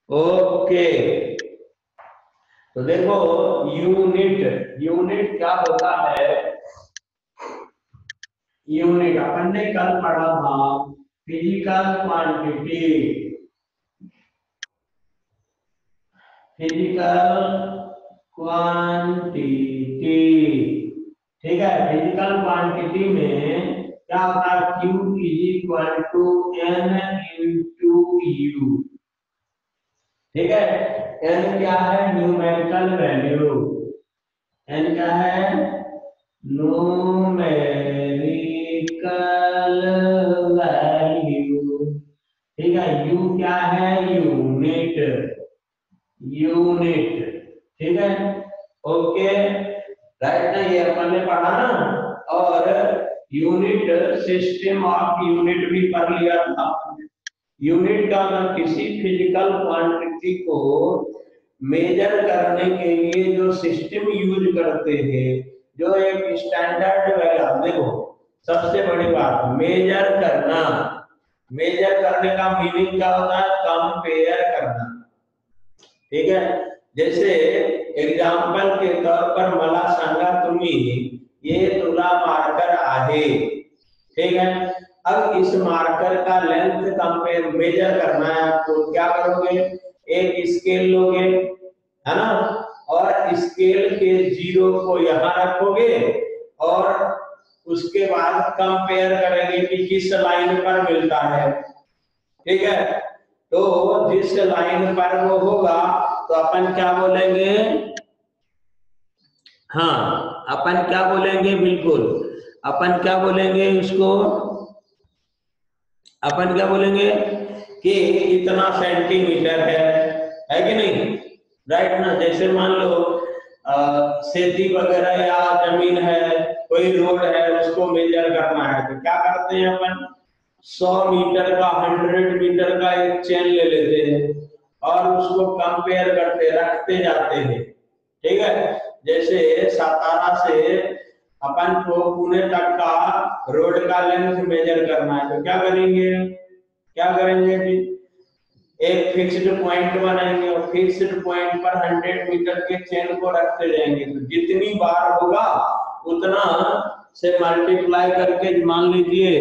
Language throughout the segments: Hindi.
ओके, तो देखो यूनिट, यूनिट क्या होता है? यूनिट अपन ने कल पढ़ा था, फिजिकल क्वांटिटी, फिजिकल क्वांटिटी, ठीक है। फिजिकल क्वांटिटी में क्या होता है? Q is equal to N into U, ठीक है। N क्या है? Numerical value. N क्या है? न्यूमेरिकल वैल्यू, ठीक है। U क्या है? यूनिट, यूनिट, ठीक है। ओके, राइट ना, ये अपन ने पढ़ा ना। और यूनिट, सिस्टम ऑफ यूनिट भी पढ़ लिया था। यूनिट का मतलब किसी फिजिकल क्वांटिटी को मेजर करने के लिए जो सिस्टम यूज करते हैं, जो एक स्टैंडर्ड वैल्यू। देखो सबसे बड़ी बात, मेजर करना। मेजर करने का मीनिंग क्या होता है? कंपेयर करना, ठीक है। जैसे एग्जांपल के तौर पर मला सांगा तुम्ही ये तुला मार्कर आहे, ठीक है। अब इस मार्कर का लेंथ कंपेयर मेजर करना है आपको, क्या करोगे? एक स्केल लोगे, है ना, और स्केल के जीरो को यहाँ रखोगे और उसके बाद कंपेयर करेंगे कि किस लाइन पर मिलता है, ठीक है। तो जिस लाइन पर वो होगा तो अपन क्या बोलेंगे? हाँ, अपन क्या बोलेंगे? बिल्कुल, अपन क्या बोलेंगे उसको? अपन क्या बोलेंगे कि इतना सेंटीमीटर है कि नहीं? राइट ना। जैसे मान लो खेती वगैरह या जमीन है, कोई रोड है, उसको मेजर करना है तो क्या करते हैं अपन? 100 मीटर का, 100 मीटर का एक चेन ले लेते हैं और उसको कंपेयर करते रखते जाते हैं, ठीक है। जैसे सातारा से अपन को पुणे तक का रोड का लेंथ मेजर करना है तो क्या करेंगे? क्या करेंगे जी? एक फिक्स्ड पॉइंट बनाएंगे और फिक्स्ड पॉइंट पर 100 मीटर के चेन को रखते जाएंगे, तो जितनी बार होगा उतना से मल्टीप्लाई करके मान लीजिए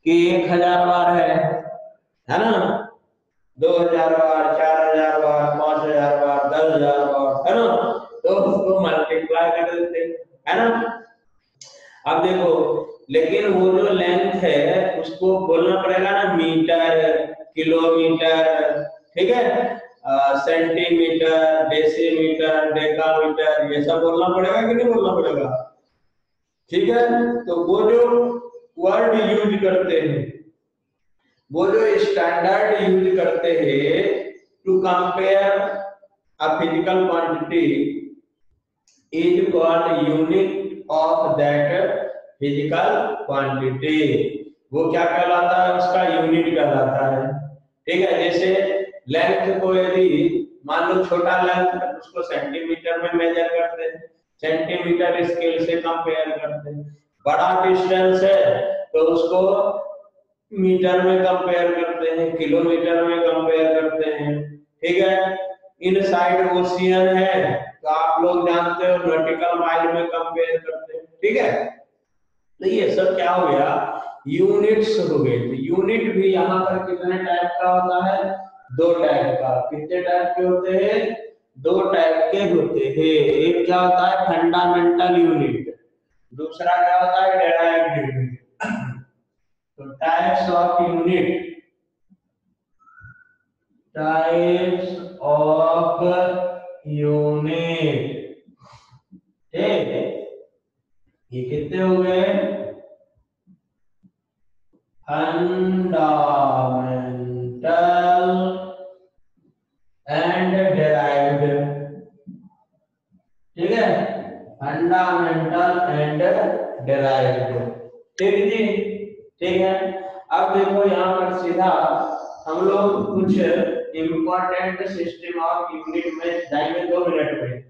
कि 1000 बार है ना, 2000 बार, 4000 बार, 5000 बार, 10,000 बार, है ना। तो उसको मल्टीप्लाई कर देते है ना। अब देखो, लेकिन वो जो लेंथ है उसको बोलना पड़ेगा ना, मीटर, किलोमीटर, ठीक है, सेंटीमीटर, डेसीमीटर, डेकामीटर, ये सब बोलना पड़ेगा कि नहीं बोलना पड़ेगा? ठीक है। तो वो जो वर्ड यूज करते हैं, वो जो स्टैंडर्ड यूज करते हैं to compare a physical quantity is called unit of that physical quantity. वो क्या कहलाता है? उसका यूनिट कहलाता है, ठीक है। जैसे लेंथ को यदि मान लो छोटा लेंथ है उसको सेंटीमीटर में मेजर करते हैं, सेंटीमीटर स्केल से कंपेयर करते हैं। बड़ा डिस्टेंस है तो उसको मीटर में कंपेयर करते हैं, किलोमीटर में कंपेयर करते हैं, ठीक है। इन साइड ओशियन है तो आप लोग जानते हो नॉटिकल माइल में कंपेयर करते हैं, ठीक है। तो ये सब क्या हो गया? यूनिट्स हो गए। तो यूनिट भी यहाँ पर कितने टाइप का होता है? 2 टाइप का। कितने टाइप के होते हैं? 2 टाइप के होते हैं। एक क्या होता है? फंडामेंटल यूनिट, दूसरा क्या होता है? Derived unit. तो types of unit, types of unit, ठीक है। ये कितने हो गए? फंडामेंटल एंड डेराइव्ड, ठीक है। फंडामेंटल एंड डेराइव्ड, ठीक जी, ठीक है। अब देखो यहाँ पर सीधा हम लोग कुछ इंपॉर्टेंट सिस्टम ऑफ यूनिट में जाएंगे 2 मिनट में,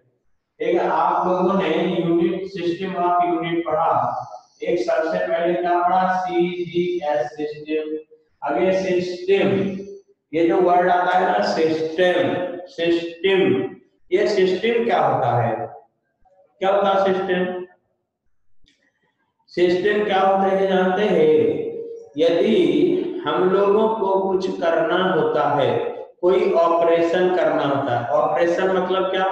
ठीक है। आप लोगों ने यूनिट, सिस्टम ऑफ यूनिट पढ़ा। एक सबसे पहले क्या पढ़ा? CGS system. अब ये सिस्टम ये जो वर्ड आता है ना सिस्टम, सिस्टम, ये सिस्टम क्या होता है? क्या होता है सिस्टम? सिस्टम क्या होता है जानते हैं? यदि हम लोगों को कुछ करना होता है, कोई ऑपरेशन करना होता है, ऑपरेशन मतलब क्या?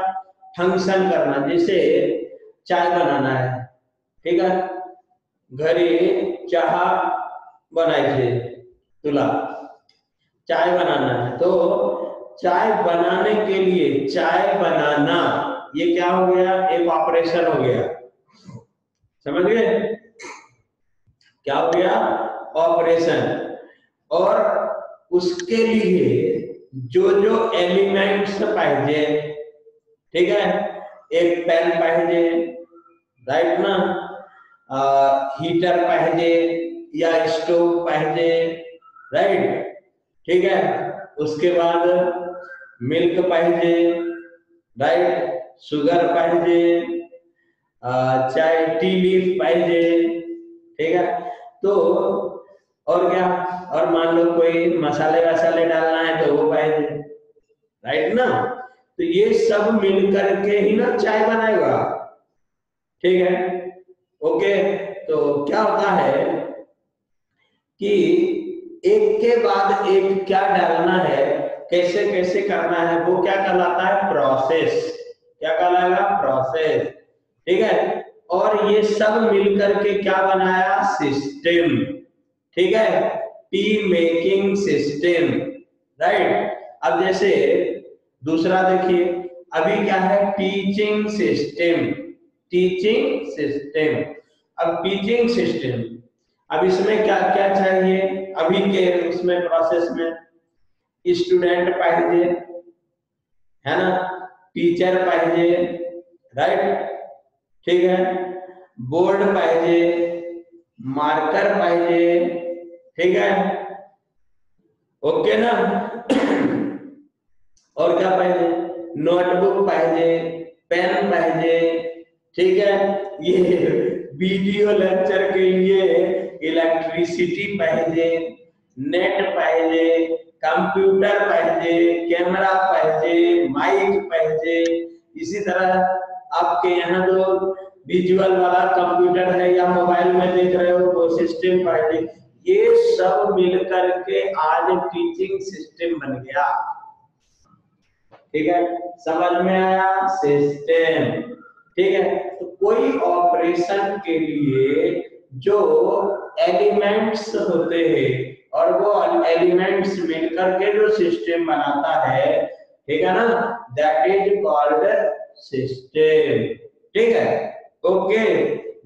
फंक्शन करना। जैसे चाय बनाना है, ठीक है, घरे चाह बनाई थे तुला, चाय बनाना है, तो चाय बनाने के लिए चाय बनाना ये क्या हो गया? एक ऑपरेशन हो गया। समझ गए? क्या हो गया? ऑपरेशन। और उसके लिए जो जो एलिमेंट्स पाहिजे, ठीक है, एक पेन पाहिजे, राइट ना, हीटर पाहिजे या स्टोव पाहिजे, राइट, ठीक है, उसके बाद मिल्क पाहिजे, राइट, शुगर पाहिजे, चाय टी लीफ पाहिजे, ठीक है। तो और क्या, और मान लो कोई मसाले वसाले डालना है तो वो पाहिजे, राइट ना। तो ये सब मिल करके ही ना चाय बनाएगा, ठीक है, ओके। तो क्या होता है कि एक के बाद एक क्या डालना है, कैसे कैसे करना है, वो क्या कहलाता है? प्रोसेस। क्या कहलाएगा? प्रोसेस, ठीक है। और ये सब मिलकर के क्या बनाया? सिस्टम, ठीक है, टी मेकिंग सिस्टम, राइट। अब जैसे दूसरा देखिए, अभी क्या है? Teaching system, teaching system. अब टीचिंग सिस्टम, अब इसमें क्या क्या चाहिए? अभी के उसमें प्रोसेस में स्टूडेंट पाहिजे, है ना, टीचर पाहिजे, राइट, ठीक है, बोर्ड पाहिजे, मार्कर पाहिजे, ठीक है, ओके ना। और क्या पाहिजे? नोटबुक पाहिजे, पेन पाहिजे, ठीक है। ये वीडियो लेक्चर के लिए इलेक्ट्रिसिटी पाहिजे, नेट पाहिजे, कंप्यूटर पाहिजे, कैमरा पाहिजे, माइक पाहिजे। इसी तरह आपके यहाँ जो विजुअल वाला कंप्यूटर है या मोबाइल में देख रहे हो वो सिस्टम पाहिजे। ये सब मिलकर के आज टीचिंग सिस्टम बन गया, ठीक है, समझ में आया? सिस्टम, ठीक है। तो कोई ऑपरेशन के लिए जो एलिमेंट्स होते हैं और वो एलिमेंट्स मिलकर के जो सिस्टम बनाता है, ठीक है ना, दैट इज कॉल्ड सिस्टम, ठीक है, ओके।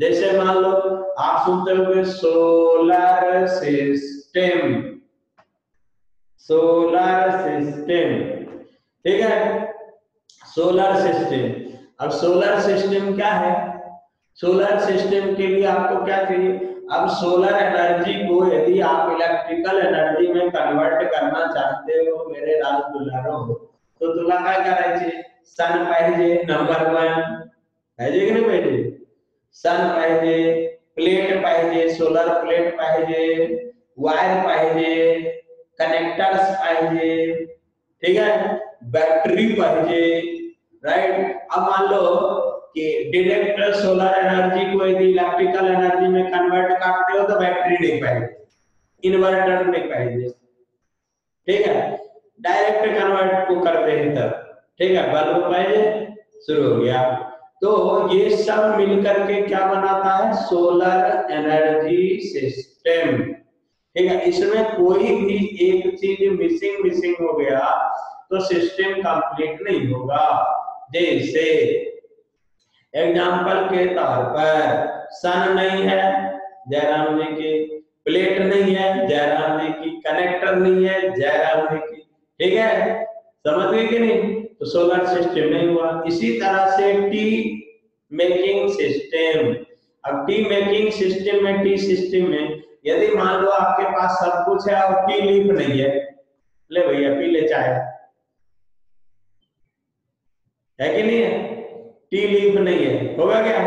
जैसे मान लो आप सुनते होंगे सोलर सिस्टम, सोलर सिस्टम, ठीक है, सोलर सिस्टम। अब सोलर सिस्टम क्या है? सोलर सिस्टम के लिए आपको क्या चाहिए? अब सोलर एनर्जी को यदि आप इलेक्ट्रिकल एनर्जी में कन्वर्ट करना चाहते हो मेरे राज दुलारो, तो तुला काय करायचे? सन पाहिजे, नंबर 1 पाहिजे की नाही पाहिजे? सन पाहिजे, प्लेट पाहिजे, सोलर प्लेट पाहिजे, वायर पाहिजे, कनेक्टर्स पाहिजे, ठीक है, बैटरी पाहिजे, राइट। अब मान लो कि डायरेक्ट सोलर एनर्जी को यदि इलेक्ट्रिकल एनर्जी में कन्वर्ट करते हो तो बैटरी नहीं पाहिजे, इन्वर्टर नहीं पाहिजे, ठीक है, डायरेक्ट कन्वर्ट को करते हैं तब, ठीक है, बल्ब पाहिजे, शुरू हो गया। तो ये सब मिलकर के क्या बनाता है? सोलर एनर्जी सिस्टम, ठीक है। इसमें कोई भी एक चीज मिसिंग हो गया तो सिस्टम कंप्लीट नहीं होगा। जैसे एग्जाम्पल के तौर पर सन नहीं है जयराम जी की, प्लेट नहीं है जयराम जी की, कनेक्टर नहीं है जयराम जी की, ठीक है, समझ गए कि नहीं? तो सोलर सिस्टम नहीं हुआ। इसी तरह से टी मेकिंग सिस्टम, अब टी मेकिंग सिस्टम में, टी सिस्टम में यदि मान लो आपके पास सब कुछ है और टी लीफ नहीं है, ले भैया पी ले चाय, है कि नहीं है? टी लीफ नहीं है, होगा क्या?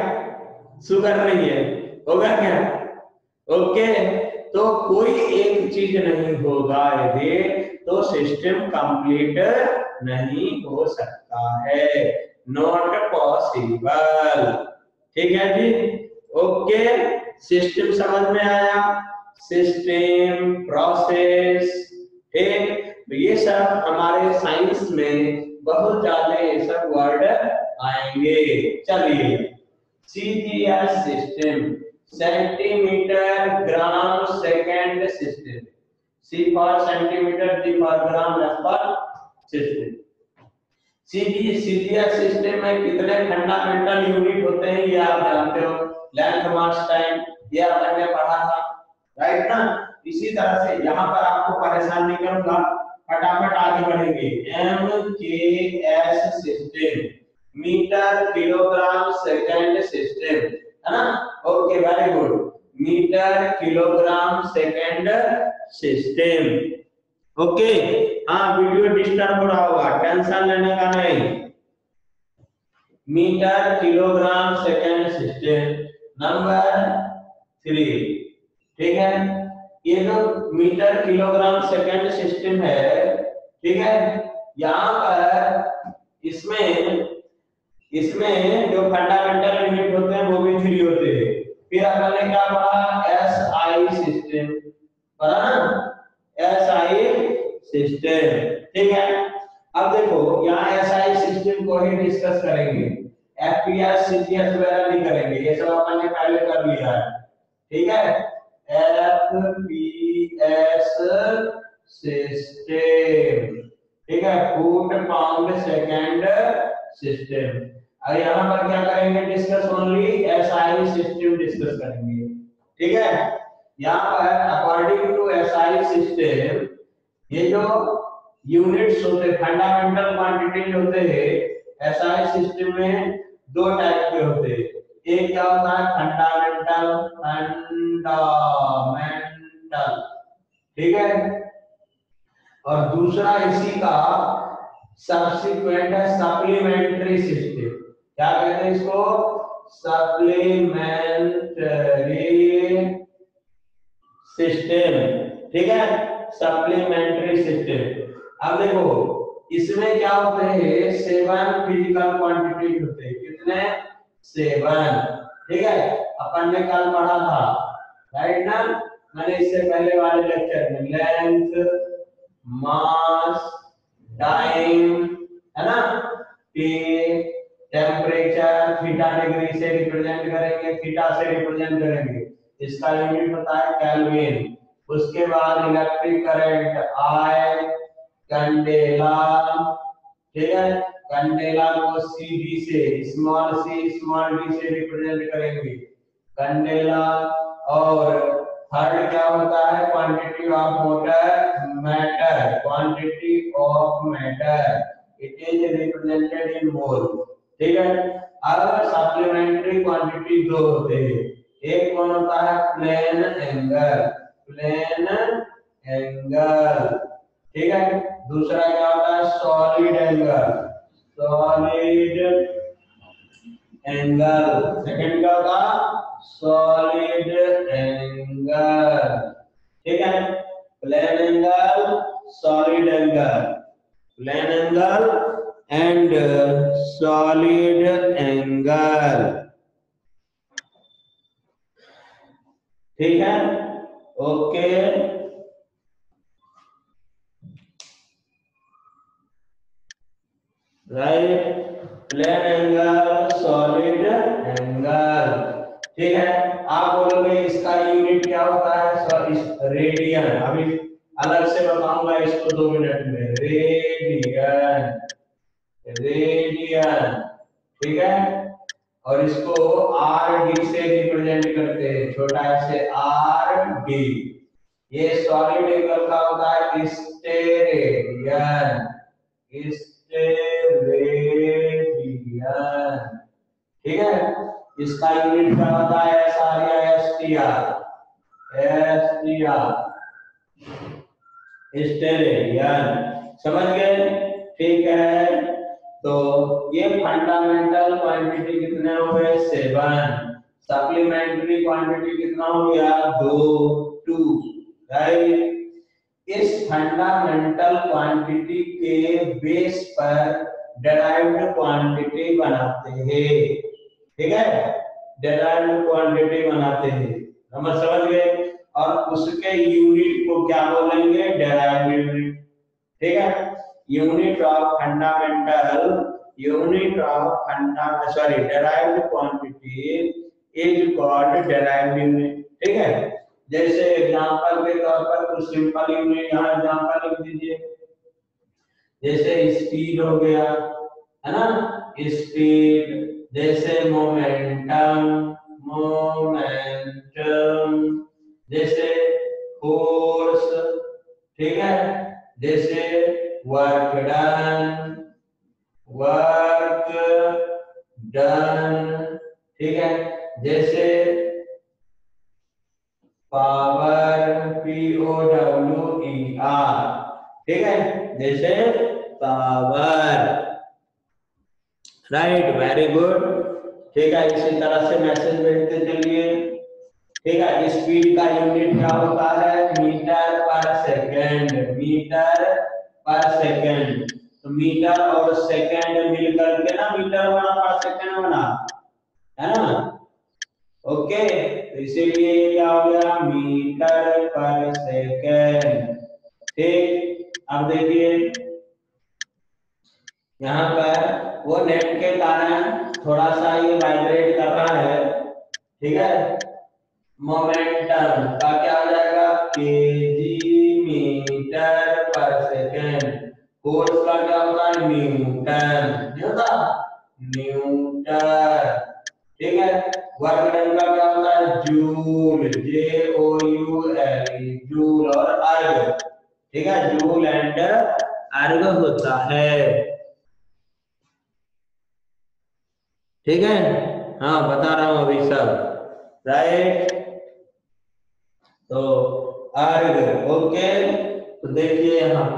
शुगर नहीं है, होगा क्या? ओके। तो कोई एक चीज नहीं होगा यदि तो सिस्टम कंप्लीट नहीं हो सकता है, नॉट पॉसिबल। ठीक है जी, ओके। सिस्टम समझ में आया, सिस्टम, प्रोसेस, ठीक। तो ये सब हमारे साइंस में बहुत ज्यादा ये सब वर्ड आएंगे। चलिए, CGS system, centimetre gram second system, C for centimetre, G for gram, S for system. CGS system में कितने फंडामेंटल यूनिट होते हैं ये आप जानते हो, लेंथ, मास, टाइम, ये आपने पढ़ा था, राइट ना। इसी तरह से यहाँ पर आपको परेशान नहीं करूंगा, फटाफट आगे बढ़ेंगे। MKS system, metre kilogram second system, है ना। Okay, very good, metre kilogram second system. Okay, हाँ वीडियो डिस्टर्ब हो रहा होगा, टेंशन लेने का नहीं। Metre kilogram second system number 3, ठीक है। ये जो मीटर किलोग्राम सेकंड सिस्टम है, ठीक है, यहाँ पर इसमें जो फंडामेंटल यूनिट होते हैं वो भी 3 होते हैं। फिर अपन ने क्या पढ़ा, SI सिस्टम, पढ़ा ना, SI सिस्टम, ठीक है। अब देखो यहाँ SI सिस्टम को ही डिस्कस करेंगे, FPS, CGS वगैरह नहीं करेंगे, ये सब अपन ने पहले कर लिया है, ठीक है। FPS सिस्टम, ठीक है, फुट पाउंड सेकंड सिस्टम। अब यहाँ पर क्या करेंगे, discuss only SI system discuss करेंगे, ठीक है। यहाँ पर अकॉर्डिंग टू SI सिस्टम ये जो यूनिट्स होते हैं, फंडामेंटल क्वांटिटी होते हैं SI सिस्टम में, 2 टाइप के होते हैं। एक क्या होता है, फंडामेंटल, ठीक है, और दूसरा इसी का सब्सिक्वेंट है, सप्लीमेंट्री सिस्टम। क्या कहते हैं इसको, सप्लीमेंट्री सिस्टम, ठीक है, सप्लीमेंट्री सिस्टम। अब देखो इसमें क्या होते हैं, 7 फिजिकल क्वांटिटी होते हैं, कितने, 7, ठीक है। अपन ने कल पढ़ा था, राइट ना, मैंने इससे पहले वाले लेक्चर में लेंथ, मास, टाइम, है ना, टेम्परेचर, थीटा डिग्री से रिप्रेजेंट करेंगे, थीटा से रिप्रेजेंट करेंगे, इसका यूनिट होता है केल्विन। उसके बाद इलेक्ट्रिक करंट, I, कैंडेला, ठीक है, कैंडेला को CD से, स्मॉल c स्मॉल d से रिप्रेजेंट करेंगे, कैंडेला। और थर्ड क्या होता है, quantity of matter, quantity of matter, it is represented in mole, ठीक है। अब सप्लीमेंट्री क्वांटिटी 2 होते हैं, एक कौन होता है, प्लेन एंगल, प्लेन एंगल, ठीक है। दूसरा क्या होता है, solid angle, solid angle. Second क्या होगा, सॉलिड एंगल, ठीक है। Plane angle, solid angle, plane angle and solid angle, ठीक है, okay. Right, plane angle, solid angle, ठीक है। आप बोलोगे इसका यूनिट क्या होता है, रेडियन। अभी अलग से बताऊंगा इसको 2 मिनट में, रेडियन, रेडियन, ठीक है। और इसको RD से रिप्रेजेंट करते हैं, छोटा से RD। ये सॉलिड एंगल का होता है स्टेरेडियन, स्टेरेडियन, ठीक है। इसका यूनिट क्या होता है, SR या STR, STR, स्टेरेडियन, समझ गए, ठीक है। तो ये फंडामेंटल क्वांटिटी कितने हो गए, 7, सप्लीमेंट्री क्वांटिटी कितना हो गया, 2, राइट। इस फंडामेंटल क्वांटिटी के बेस पर डेराइव्ड क्वांटिटी बनाते हैं। ठीक है, डेराइव्ड क्वांटिटी बनाते हैं, समझ गए। और उसके यूनिट को क्या बोलेंगे, डेराइव्ड यूनिट। ठीक है, unit of derived quantity is called derived unit. ठीक है, जैसे एग्जांपल के तौर पर कुछ सिंपल यूनिट यहाँ एग्जांपल लिख दीजिए, जैसे स्पीड हो गया, है ना, स्पीड, जैसे मोमेंटम, जैसे फोर्स, ठीक है, जैसे वर्क डन, ठीक है, जैसे पावर, POWER, ठीक है, जैसे पावर, राइट, वेरी गुड। ठीक है, इसी तरह से मैसेज भेजते चलिए। ठीक है, स्पीड का यूनिट क्या होता है, मीटर पर सेकेंड। तो मीटर और सेकेंड मिलकर के ना मीटर बना, पर सेकेंड बना, है ना। ओके, तो इसीलिए ये क्या हो गया, मीटर पर सेकेंड। ठीक, अब देखिए यहाँ पर वो नेट के कारण थोड़ा सा ये वाइब्रेट कर रहा है। ठीक है, मोमेंटम का क्या हो जाएगा, केजी मीटर पर सेकेंड। फोर्स का क्या होता है, न्यूटन, नहीं होता, न्यूटन। ठीक है, वर्क डन का क्या होता है, जूल, JOULE, जूल। और अर्ग, ठीक है, जूल एंड अर्ग होता है। ठीक है, हाँ बता रहा हूं अभी सब, राइट। तो अर्ग, ओके। तो देखिए यहाँ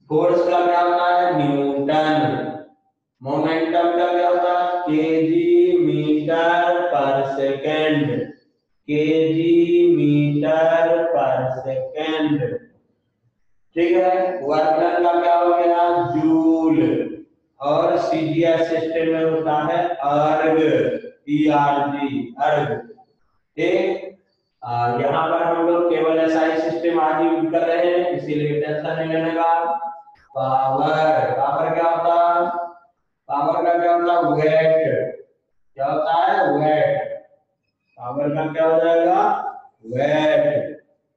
फोर्स का क्या होता है, न्यूटन। मोमेंटम का क्या होता है, केजी मीटर पर सेकेंड, ठीक है। वर्क डन का क्या हो गया, जूल। और CGS सिस्टम में होता है अर्ग, ERG, अर्ग। ठीक, यहाँ पर हम लोग केवल SI सिस्टम आज यूज कर रहे हैं, इसीलिए टेंशन नहीं लेने का। पावर क्या होता है, पावर का क्या होता है, वेट, क्या होता है, वेट। पावर का क्या हो जाएगा, वेट।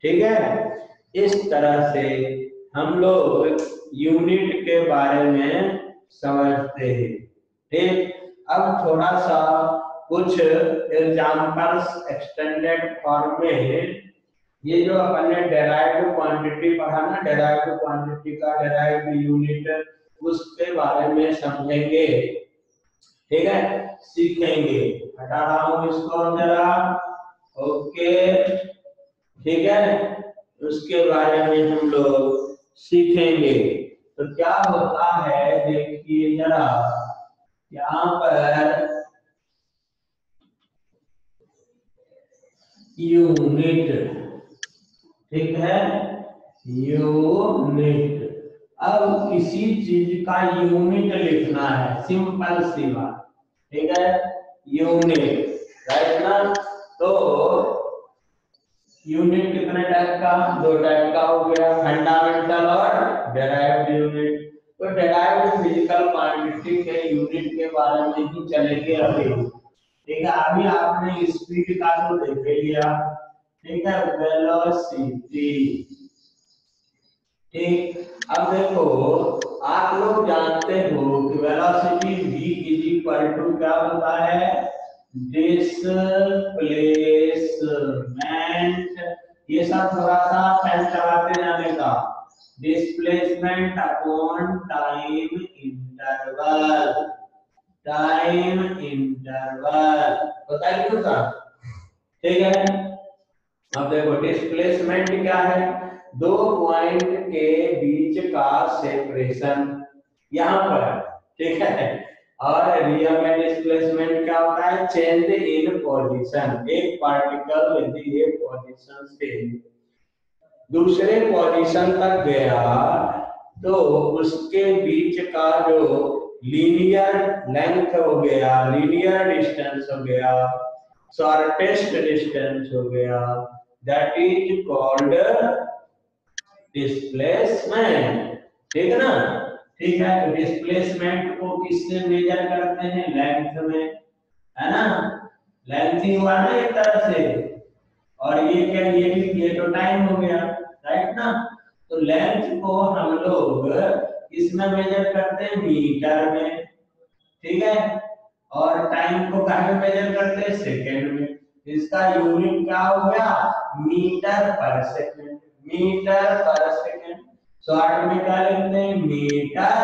ठीक है, इस तरह से हम लोग यूनिट के बारे में समझते हैं। ठीक, अब थोड़ा सा कुछ एग्जांपल्स एक्सटेंडेड फॉर्म में, ये जो अपन ने डेराइव्ड क्वांटिटी पढ़ा ना, डेराइव्ड क्वांटिटी का डेराइव्ड यूनिट, उसके बारे में समझेंगे। ठीक है, सीखेंगे। हटा रहा हूं इसको जरा, ओके, ठीक है, उसके बारे में हम लोग सीखेंगे। तो क्या होता है, देखिए जरा यहाँ पर यूनिट, ठीक है, यूनिट। अब किसी चीज का यूनिट लिखना है, सिंपल सी बात। ठीक है, यूनिट, राइट ना। तो यूनिट कितने टाइप का, 2 टाइप का हो गया, फंडामेंटल और डेराइव्ड यूनिट। तो डेराइव्ड फिजिकल क्वांटिटी के यूनिट के बारे में ही चलेंगे अभी। ठीक है, अभी आपने स्पीड का तो देख लिया, ठीक है, वेलोसिटी। ठीक, अब देखो, आप लोग जानते हो कि velocity v is equal to क्या होता है, डिस्प्लेसमेंट। ये सब थोड़ा सा पेन चलाते जाने का, डिस्प्लेसमेंट अपॉन टाइम इंटरवल बताइए तो सर। ठीक है, अब देखो डिस्प्लेसमेंट क्या है, 2 पॉइंट के बीच का सेपरेशन यहाँ पर, ठीक है। और रियल में डिस्प्लेसमेंट क्या होता है, चेंज इन पोजीशन, एक पार्टिकल यदि एक पोजीशन से दूसरे पोजीशन तक गया तो उसके बीच का जो लीनियर लेंथ हो गया, लीनियर डिस्टेंस हो गया, शॉर्टेस्ट डिस्टेंस हो गया, दैट इज कॉल्ड डिस्प्लेसमेंट। ठीक है ना? ठीक है, तो डिस्प्लेसमेंट को किससे मेजर करते हैं? लेंथ में, है ना? लेंथ ही हुआ ना एक तरह से, और ये क्या, ये भी, ये तो टाइम हो गया, राइट ना? तो लेंथ को हम लोग इसमें मेजर करते हैं, मीटर में। ठीक है, और टाइम को कहाँ में मेजर करते हैं? सेकेंड में। इसका यूनिट क्या हो गया? मीटर पर सेकेंड। मीटर पर सेकेंड, शॉर्ट में क्या लिखते हैं? Metre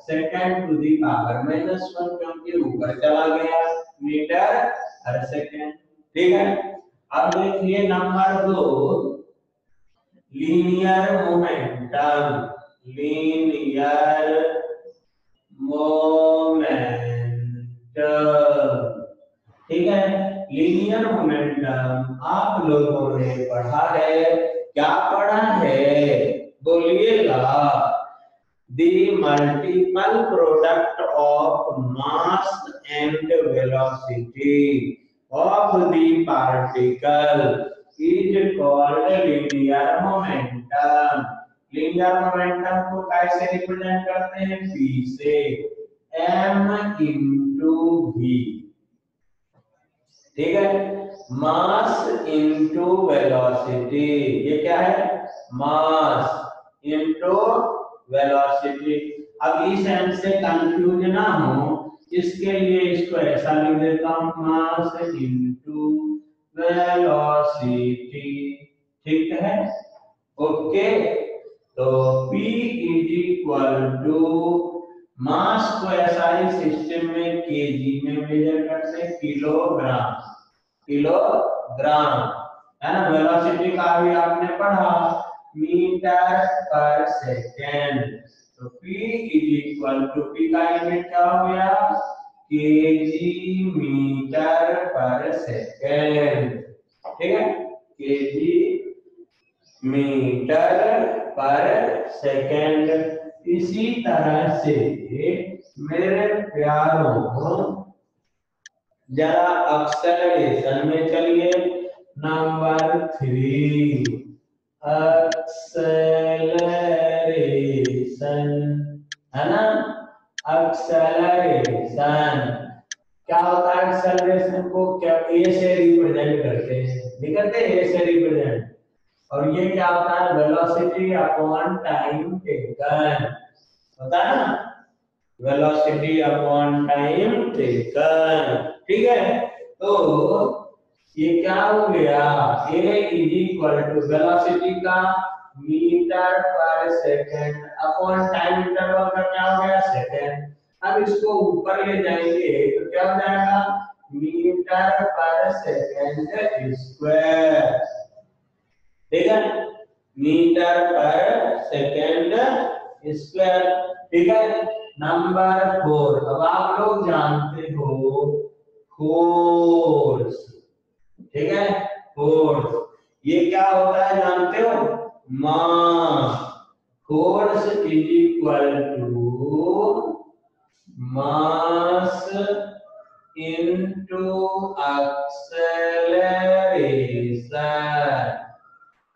second to the power -1, क्योंकि ऊपर चला गया, मीटर हर सेकेंड। ठीक है, अब देखिए number 2, linear momentum. Linear momentum, ठीक है। लीनियर मोमेंटम आप लोगों ने पढ़ा है, क्या पढ़ा है? बोलिएगा। The multiple product of mass and velocity of the particle is called linear momentum. Linear momentum को कैसे रिप्रेजेंट करते हैं? P से, m इंटू v। ठीक है, मास इंटू वेलोसिटी, ये क्या है? Mass into velocity. अब इस एम से कंफ्यूज ना हो, इसके लिए इसको ऐसा लिख देता हूं, मास इंटू वेलोसिटी। ठीक है, ओके। तो P इज इक्वल टू, मास को एसआई सिस्टम में केजी में मेजर करते हैं, किलोग्राम। किलोग्राम, है ना? वेलोसिटी का भी आपने पढ़ा, मीटर पर सेकेंड। तो P is equal to, P का यूनिट क्या हो गया? केजी मीटर पर सेकेंड। ठीक है, केजी मीटर पर सेकेंड। इसी तरह से मेरे प्यारों, जरा एक्सेलरेशन में चलिए, नंबर 3, एक्सेलरेशन, है ना? एक्सेलरेशन क्या होता है? एक्सेलरेशन को क्या ए से रिप्रेजेंट करते हैं, लिखते हैं ए से रिप्रेजेंट। और ये क्या होता है? वेलोसिटी अपॉन टाइम टेकन, होता है ना? Velocity upon time taken. ठीक है, तो ये क्या हो गया? a is equal to velocity का मीटर पर सेकेंड अपॉन टाइम इंटरवल का क्या हो गया? सेकेंड। अब इसको ऊपर ले जाएंगे तो क्या हो जाएगा? मीटर पर सेकेंड स्क्वायर। ठीक है, मीटर पर सेकेंड स्क्वायर। ठीक है, नंबर 4, अब आप लोग जानते हो फोर्स। ठीक है, फोर्स ये क्या होता है जानते हो? Mass. Force is equal to mass into acceleration.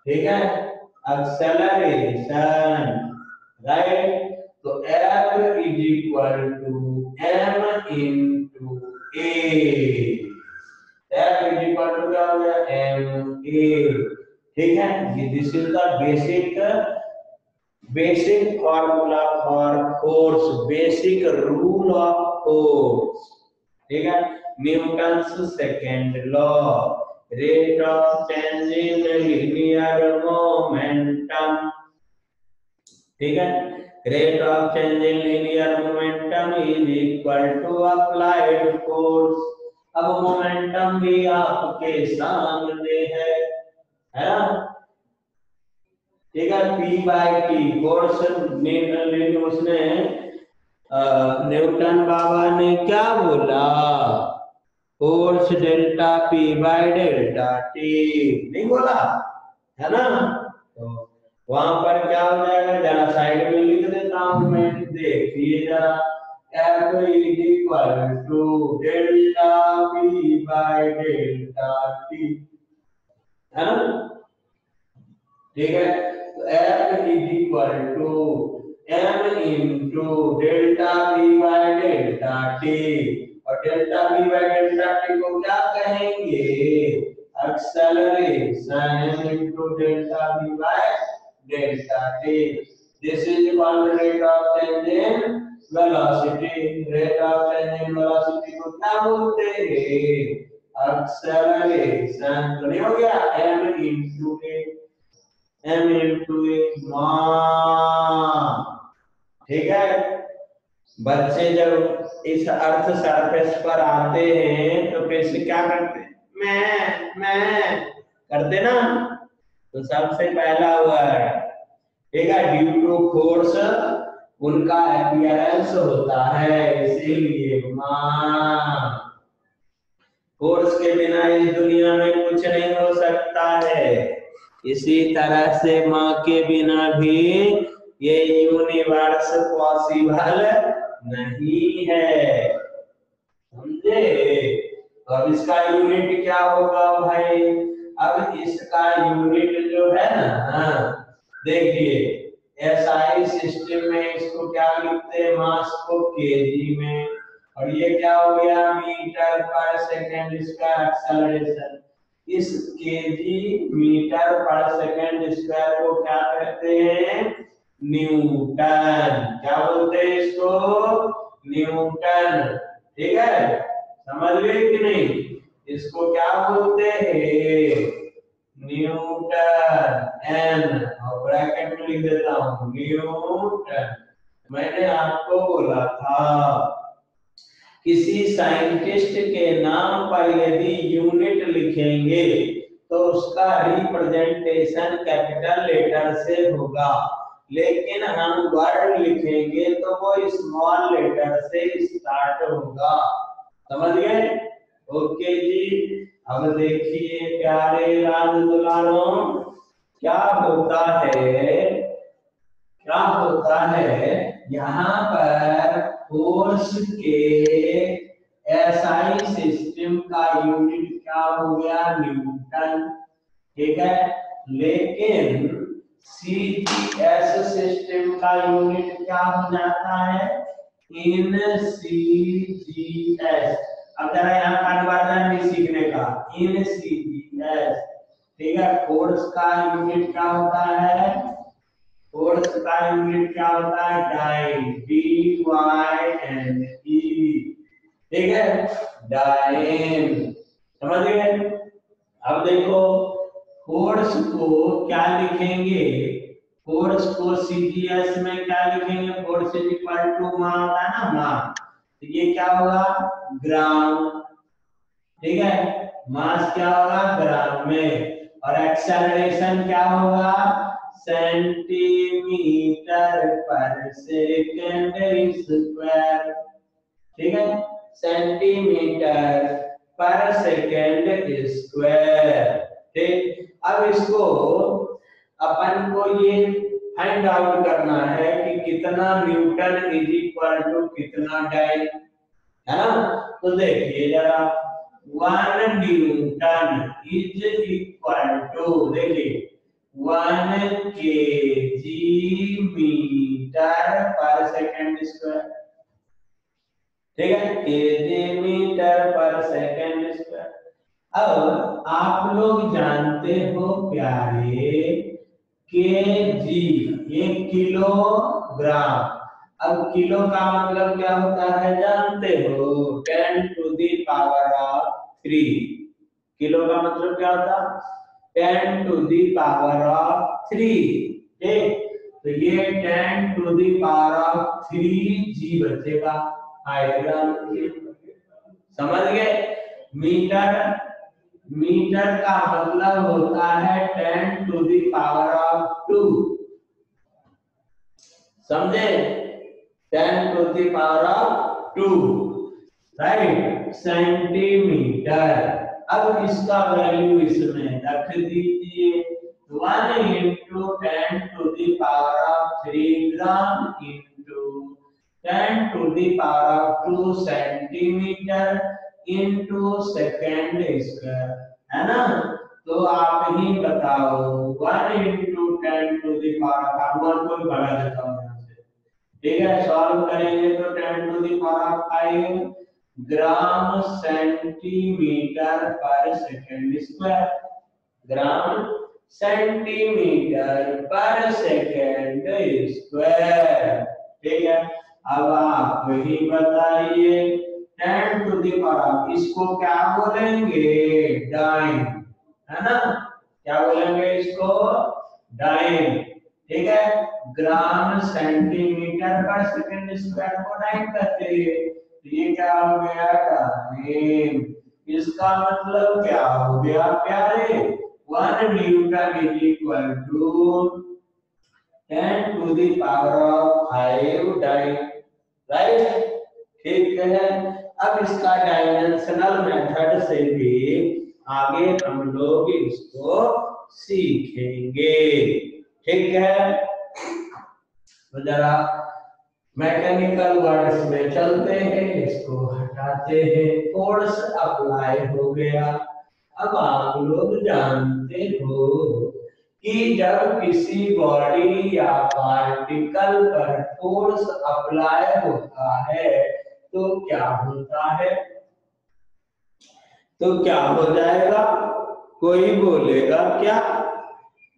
ठीक है, एक्सेलरेशन, राइट? तो F is equal to m into a. F is equal to क्या हो गया? m a। ठीक है, this is the basic formula for force, basic rule of force. ठीक है, Newton's second law, rate of change in linear momentum। ठीक है, rate of change in linear momentum is equal to applied force। अब मोमेंटम भी आपके सामने है ना? ठीक है, P/T फोर्स। उसने न्यूटन बाबा ने क्या बोला? फोर्स डेल्टा P/डेल्टा T, नहीं बोला, है ना? तो वहां पर क्या हो जाएगा, जरा साइड में लिख देता हूं मैं, देखिए जरा, F is equal to delta V by delta T, है ना, ठीक है। तो F is equal to M into delta V by delta T, और delta V by delta T को क्या कहेंगे, acceleration into delta V by delta T। This is equal to rate of change in velocity. Rate of change in velocity को क्या बोलते हैं, एक्सेलरेशन। तो नहीं हो गया, m into a, m into a मास, ठीक है। बच्चे जब इस अर्थ सरफेस पर आते हैं तो फिर से क्या करते हैं, मैं करते ना। तो सबसे पहला वर्ड, ठीक है, ड्यू टू फोर्स उनका अपीयरेंस होता है, इसीलिए मास। फोर्स के बिना इस दुनिया में कुछ नहीं हो सकता है, इसी तरह से माँ के बिना भी ये यूनिवर्स पॉसिबल नहीं है, समझे। तो अब इसका यूनिट क्या होगा भाई, अब इसका यूनिट जो है ना, देखिए एसआई सिस्टम में इसको क्या लिखते हैं, मास को केजी में, और ये क्या हो गया, मीटर पर सेकंड स्क्वायर एक्सेलरेशन। इस केजी मीटर पर सेकंड स्क्वायर को क्या कहते हैं, न्यूटन। क्या बोलते हैं इसको, न्यूटन, ठीक है, समझ गए कि नहीं। इसको क्या बोलते हैं, न्यूटन, एन, और ब्रैकेट में लिख देता हूं न्यूटन। मैंने आपको बोला था किसी साइंटिस्ट के नाम पर यदि यूनिट लिखेंगे तो उसका रिप्रेजेंटेशन कैपिटल लेटर से होगा, लेकिन हम वर्ड लिखेंगे तो वो स्मॉल लेटर से स्टार्ट होगा, समझ गए। ओके जी। अब देखिए प्यारे लाल दुलारों, क्या होता है, क्या होता है, यहाँ पर फोर्स के एसआई सिस्टम का यूनिट क्या हो गया, न्यूटन, ठीक है। लेकिन सीजीएस सिस्टम का यूनिट क्या हो जाता है, इन सीजीएस। अब जरा यहाँ कन्वर्जन भी सीखने का, इन सीजीएस, ठीक है। फोर्स का यूनिट क्या होता है, फोर्स का यूनिट क्या होता है, dyne, D Y N E, ठीक है, डाइन, समझ गए। अब देखो फोर्स को क्या लिखेंगे, फोर्स को सीजीएस में क्या लिखेंगे, force is equal to mass होता है ना, मास, तो ये क्या होगा, ग्राम, ठीक है, मास क्या होगा ग्राम में, और एक्सेलरेशन क्या होगा, सेंटीमीटर पर सेकंड स्क्वायर, ठीक है, सेंटीमीटर पर सेकंड स्क्वायर, ठीक। अब इसको अपन को ये फाइंड आउट करना है कि कितना न्यूटन इज इक्वल टू कितना डाइन, है ना। तो देखिए जरा, 1 न्यूटन इज इक्वल टू, देखिए 1 केजी मीटर पर सेकंड स्क्वायर, ठीक है, केजी मीटर पर सेकंड स्क्वायर। अब आप लोग जानते हो प्यारे, केजी ये किलोग्राम, अब किलो का मतलब क्या होता है जानते हो, 10 to the power of 3। Kilo का मतलब क्या होता है, 10 टू दी पावर ऑफ 3, ठीक। तो ये 10 टू दी पावर ऑफ 3 जी बचेगा, आएगा, समझ गए। मीटर, मीटर का मतलब होता है 10 टू दी पावर ऑफ 2, समझे, 10 to the power of 2, right, centimetre. अब इसका वैल्यू इसमें रख दीजिए, 1 into 10 to the power of 3 gram into 10 to the power of 2 centimetre into second square, है ना। तो आप ही बताओ 1 into 10 to the power of 1 को भगा देता हूँ यहाँ से, ठीक है। सॉल्व करेंगे तो 10 to the power of 5 gram centimetre पर सेकंड स्क्वायर, ग्राम सेंटीमीटर पर सेकंड स्क्वायर, ठीक है। अब आप वही बताइए 10 to the power, इसको क्या बोलेंगे, डाइन, है ना। क्या बोलेंगे इसको, डाइन, ठीक है। ग्राम सेंटीमीटर पर सेकंड स्क्वायर को डाइन कहते हैं। ये क्या हो गया, डाइन। इसका मतलब क्या हो गया प्यारे, 1 newton is equal to 10 to the power of 5 dyne, right, ठीक है। अब इसका डायमेंशनल मेथड से भी आगे हम लोग इसको सीखेंगे, ठीक है। तो जरा मैकेनिकल वर्ड्स में चलते हैं, इसको हटाते हैं, फोर्स अप्लाई हो गया। अब आप लोग जानते हो कि जब किसी बॉडी या पार्टिकल पर फोर्स अप्लाई होता है तो क्या होता है, तो क्या हो जाएगा, कोई बोलेगा क्या।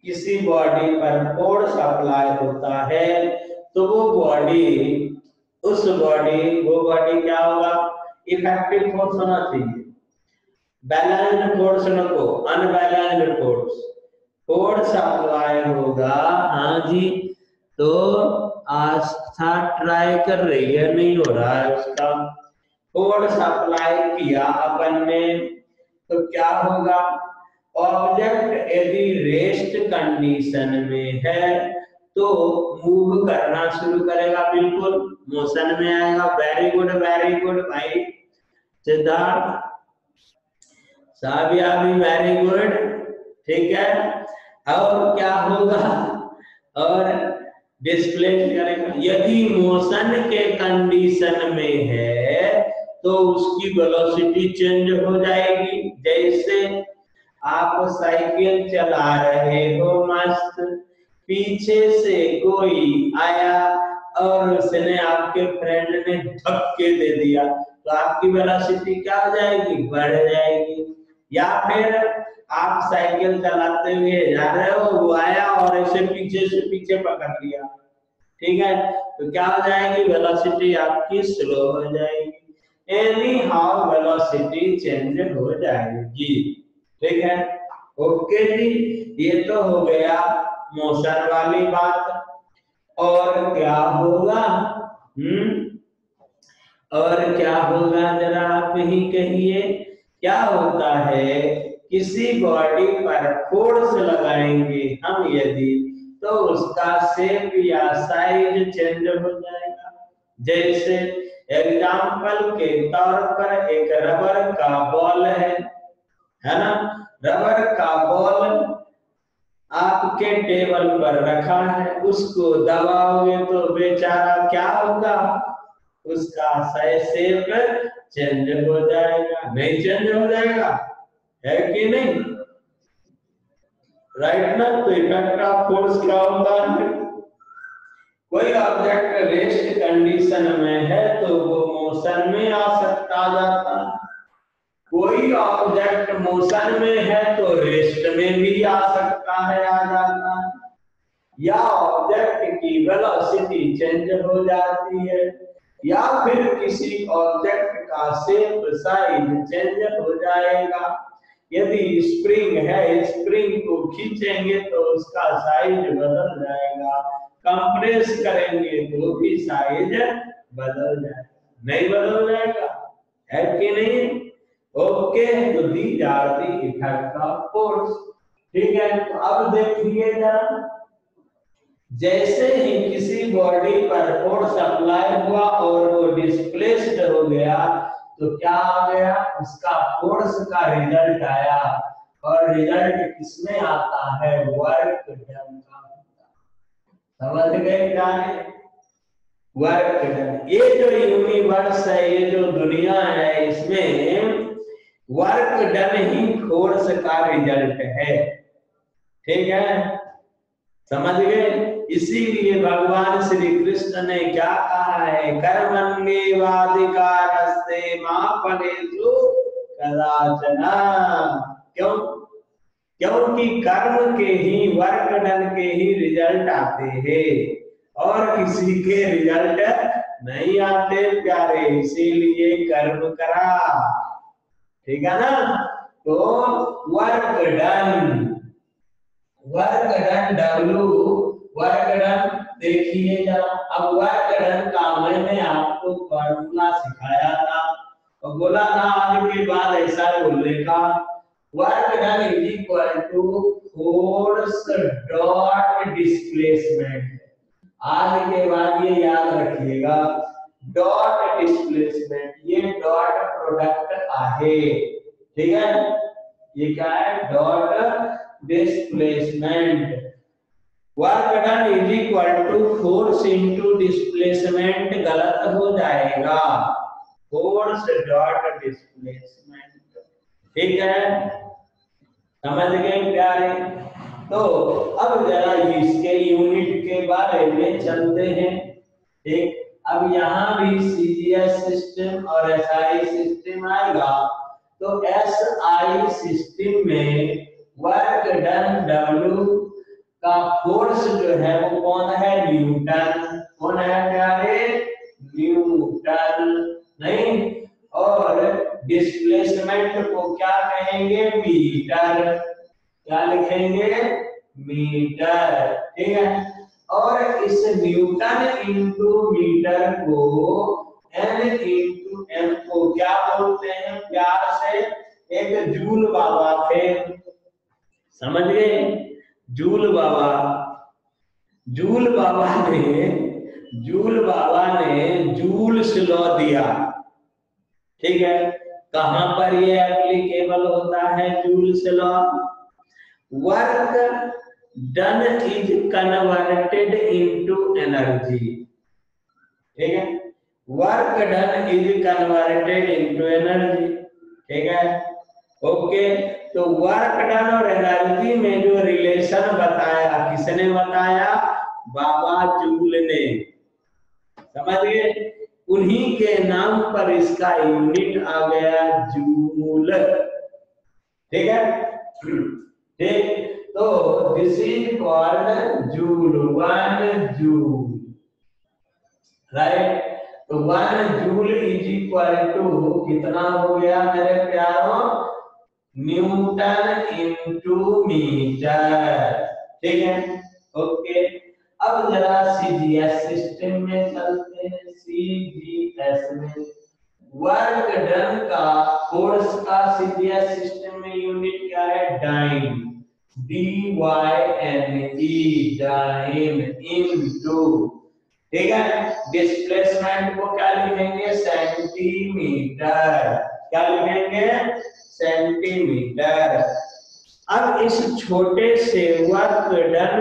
किसी बॉडी पर फोर्स अप्लाई होता है तो वो बॉडी क्या होगा, इफेक्टिव फोर्स होना चाहिए, बैलेंस्ड फोर्स नको, अनबैलेंस्ड फोर्स अप्लाई होगा। हाँ जी, तो आस्था ट्राई कर रही है, नहीं हो रहा है उसका। फोर्स अप्लाई किया अपन ने तो क्या होगा, ऑब्जेक्ट यदि रेस्ट कंडीशन में है तो मूव करना शुरू करेगा, बिल्कुल मोशन में आएगा। वेरी गुड भाई सिद्धार्थ, साबिया भी वेरी गुड, ठीक है। और क्या होगा, और डिस्प्लेस करेगा। यदि मोशन के कंडीशन में है तो उसकी वेलोसिटी चेंज हो जाएगी। जैसे आप साइकिल चला रहे हो मस्त, पीछे से कोई आया और उसने आपके फ्रेंड ने धक्के दे दिया तो आपकी वेलोसिटी क्या हो जाएगी, बढ़ जाएगी। या फिर आप साइकिल चलाते हुए जा रहे हो, वो आया और ऐसे पीछे से पीछे पकड़ लिया, ठीक है, तो क्या हो जाएगी, वेलोसिटी आपकी स्लो हो जाएगी। एनी हाउ वेलोसिटी चेंज हो जाएगी, ठीक है। ओके जी, ये तो हो गया मोशन वाली बात। और क्या होगा, और क्या होगा जरा आप ही कहिए। क्या होता है, किसी बॉडी पर फोर्स लगाएंगे हम यदि तो उसका शेप या साइज चेंज हो जाएगा। जैसे एग्जाम्पल के तौर पर एक रबर का बॉल है ना, रबर का बॉल आपके टेबल पर रखा है, उसको दबाओगे तो बेचारा क्या होगा, उसका शेप चेंज हो जाएगा, नहीं चेंज हो जाएगा, है कि नहीं, राइट ना। तो इफेक्ट ऑफ फोर्स क्या होता है, कोई ऑब्जेक्ट रेस्ट कंडीशन में है तो वो मोशन में आ जाता है, कोई ऑब्जेक्ट मोशन में है तो रेस्ट में भी आ सकता है, आ जाता है, या ऑब्जेक्ट की वेलोसिटी चेंज हो जाती है, या फिर किसी ऑब्जेक्ट का शेप साइज चेंज हो जाएगा। यदि स्प्रिंग है, स्प्रिंग को खींचेंगे तो उसका साइज बदल जाएगा, कंप्रेस करेंगे तो भी साइज बदल जाएगा, नहीं बदल जाएगा, है कि नहीं। ओके, तो these are the effect of force, ठीक है। तो अब देखिए जरा, जैसे ही किसी बॉडी पर फोर्स अप्लाई हुआ और वो डिस्प्लेस्ड हो गया तो क्या आ गया, उसका फोर्स का रिजल्ट आया, और रिजल्ट किसमें आता है, वर्क डन का होता है। समझ गए क्या है वर्क डन। ये जो यूनिवर्स है, ये जो दुनिया है, इसमें वर्क डन ही फोर्स का रिजल्ट है। ठीक है, समझ गए। इसीलिए भगवान श्री कृष्ण ने क्या कहा है, कर्मण्येवाधिकारस्ते मा फलेषु कदाचन। क्यों? क्योंकि कर्म के ही, वर्क डन के ही रिजल्ट आते हैं और किसी के रिजल्ट नहीं आते प्यारे, इसीलिए कर्म करा। ठीक है ना। तो work done, work done W, work done देखिए जरा। अब वर्क डन का मैंने आपको फॉर्मूला सिखाया था और बोला था आज के बाद ऐसा बोलने का, work done is equal to force dot displacement. आज के बाद ये याद रखिएगा, डॉट डिस्प्लेसमेंट, ये डॉट प्रोडक्ट आहे। ठीक है, ये क्या है, dot displacement. Work done is equal to force into displacement, गलत हो जाएगा, फोर्स डॉट डिस्प्लेसमेंट। ठीक है, समझ गए प्यारे। तो अब जरा इसके यूनिट के बारे में चलते हैं। ठीक, अब यहाँ भी सीजीएस सिस्टम और एसआई सिस्टम आएगा। तो एसआई सिस्टम में वर्क डन डब्ल्यू का फोर्स जो है वो कौन है, न्यूटन। कौन है प्यारे, न्यूटन। नहीं, और डिस्प्लेसमेंट को क्या कहेंगे, मीटर। क्या लिखेंगे, मीटर। ठीक है, और इस न्यूटन इंटू मीटर को, एन इंटू एम को क्या बोलते हैं प्यार से, एक जूल बाबा थे, समझ गए, जूल बाबा। जूल बाबा ने जूल्स लॉ दिया। ठीक है, कहां पर ये एप्लीकेबल होता है joules law, work done is converted into energy. ठीक है, work done is converted into energy. ठीक है, ओके। तो वर्क डन और एनर्जी में जो रिलेशन बताया, किसने बताया, बाबा जूल ने। समझ गए, उन्हीं के नाम पर इसका यूनिट आ गया जूल। ठीक है, ठीक। तो this is called joule, 1 joule, right. तो 1 जूल इज इक्वल टू कितना हो गया मेरे प्यारों, न्यूटन इंटू मीटर। ठीक है, ओके। अब जरा सीजीएस सिस्टम में चलते हैं। सीजीएस में वर्क डन का, फोर्स का सीजीएस सिस्टम में यूनिट क्या है, डाइन, DYNE, डाइन इनटू। ठीक है, डिस्प्लेसमेंट को क्या लिखेंगे, सेंटीमीटर। क्या लिखेंगे, सेंटीमीटर। अब इस छोटे से वर्क डन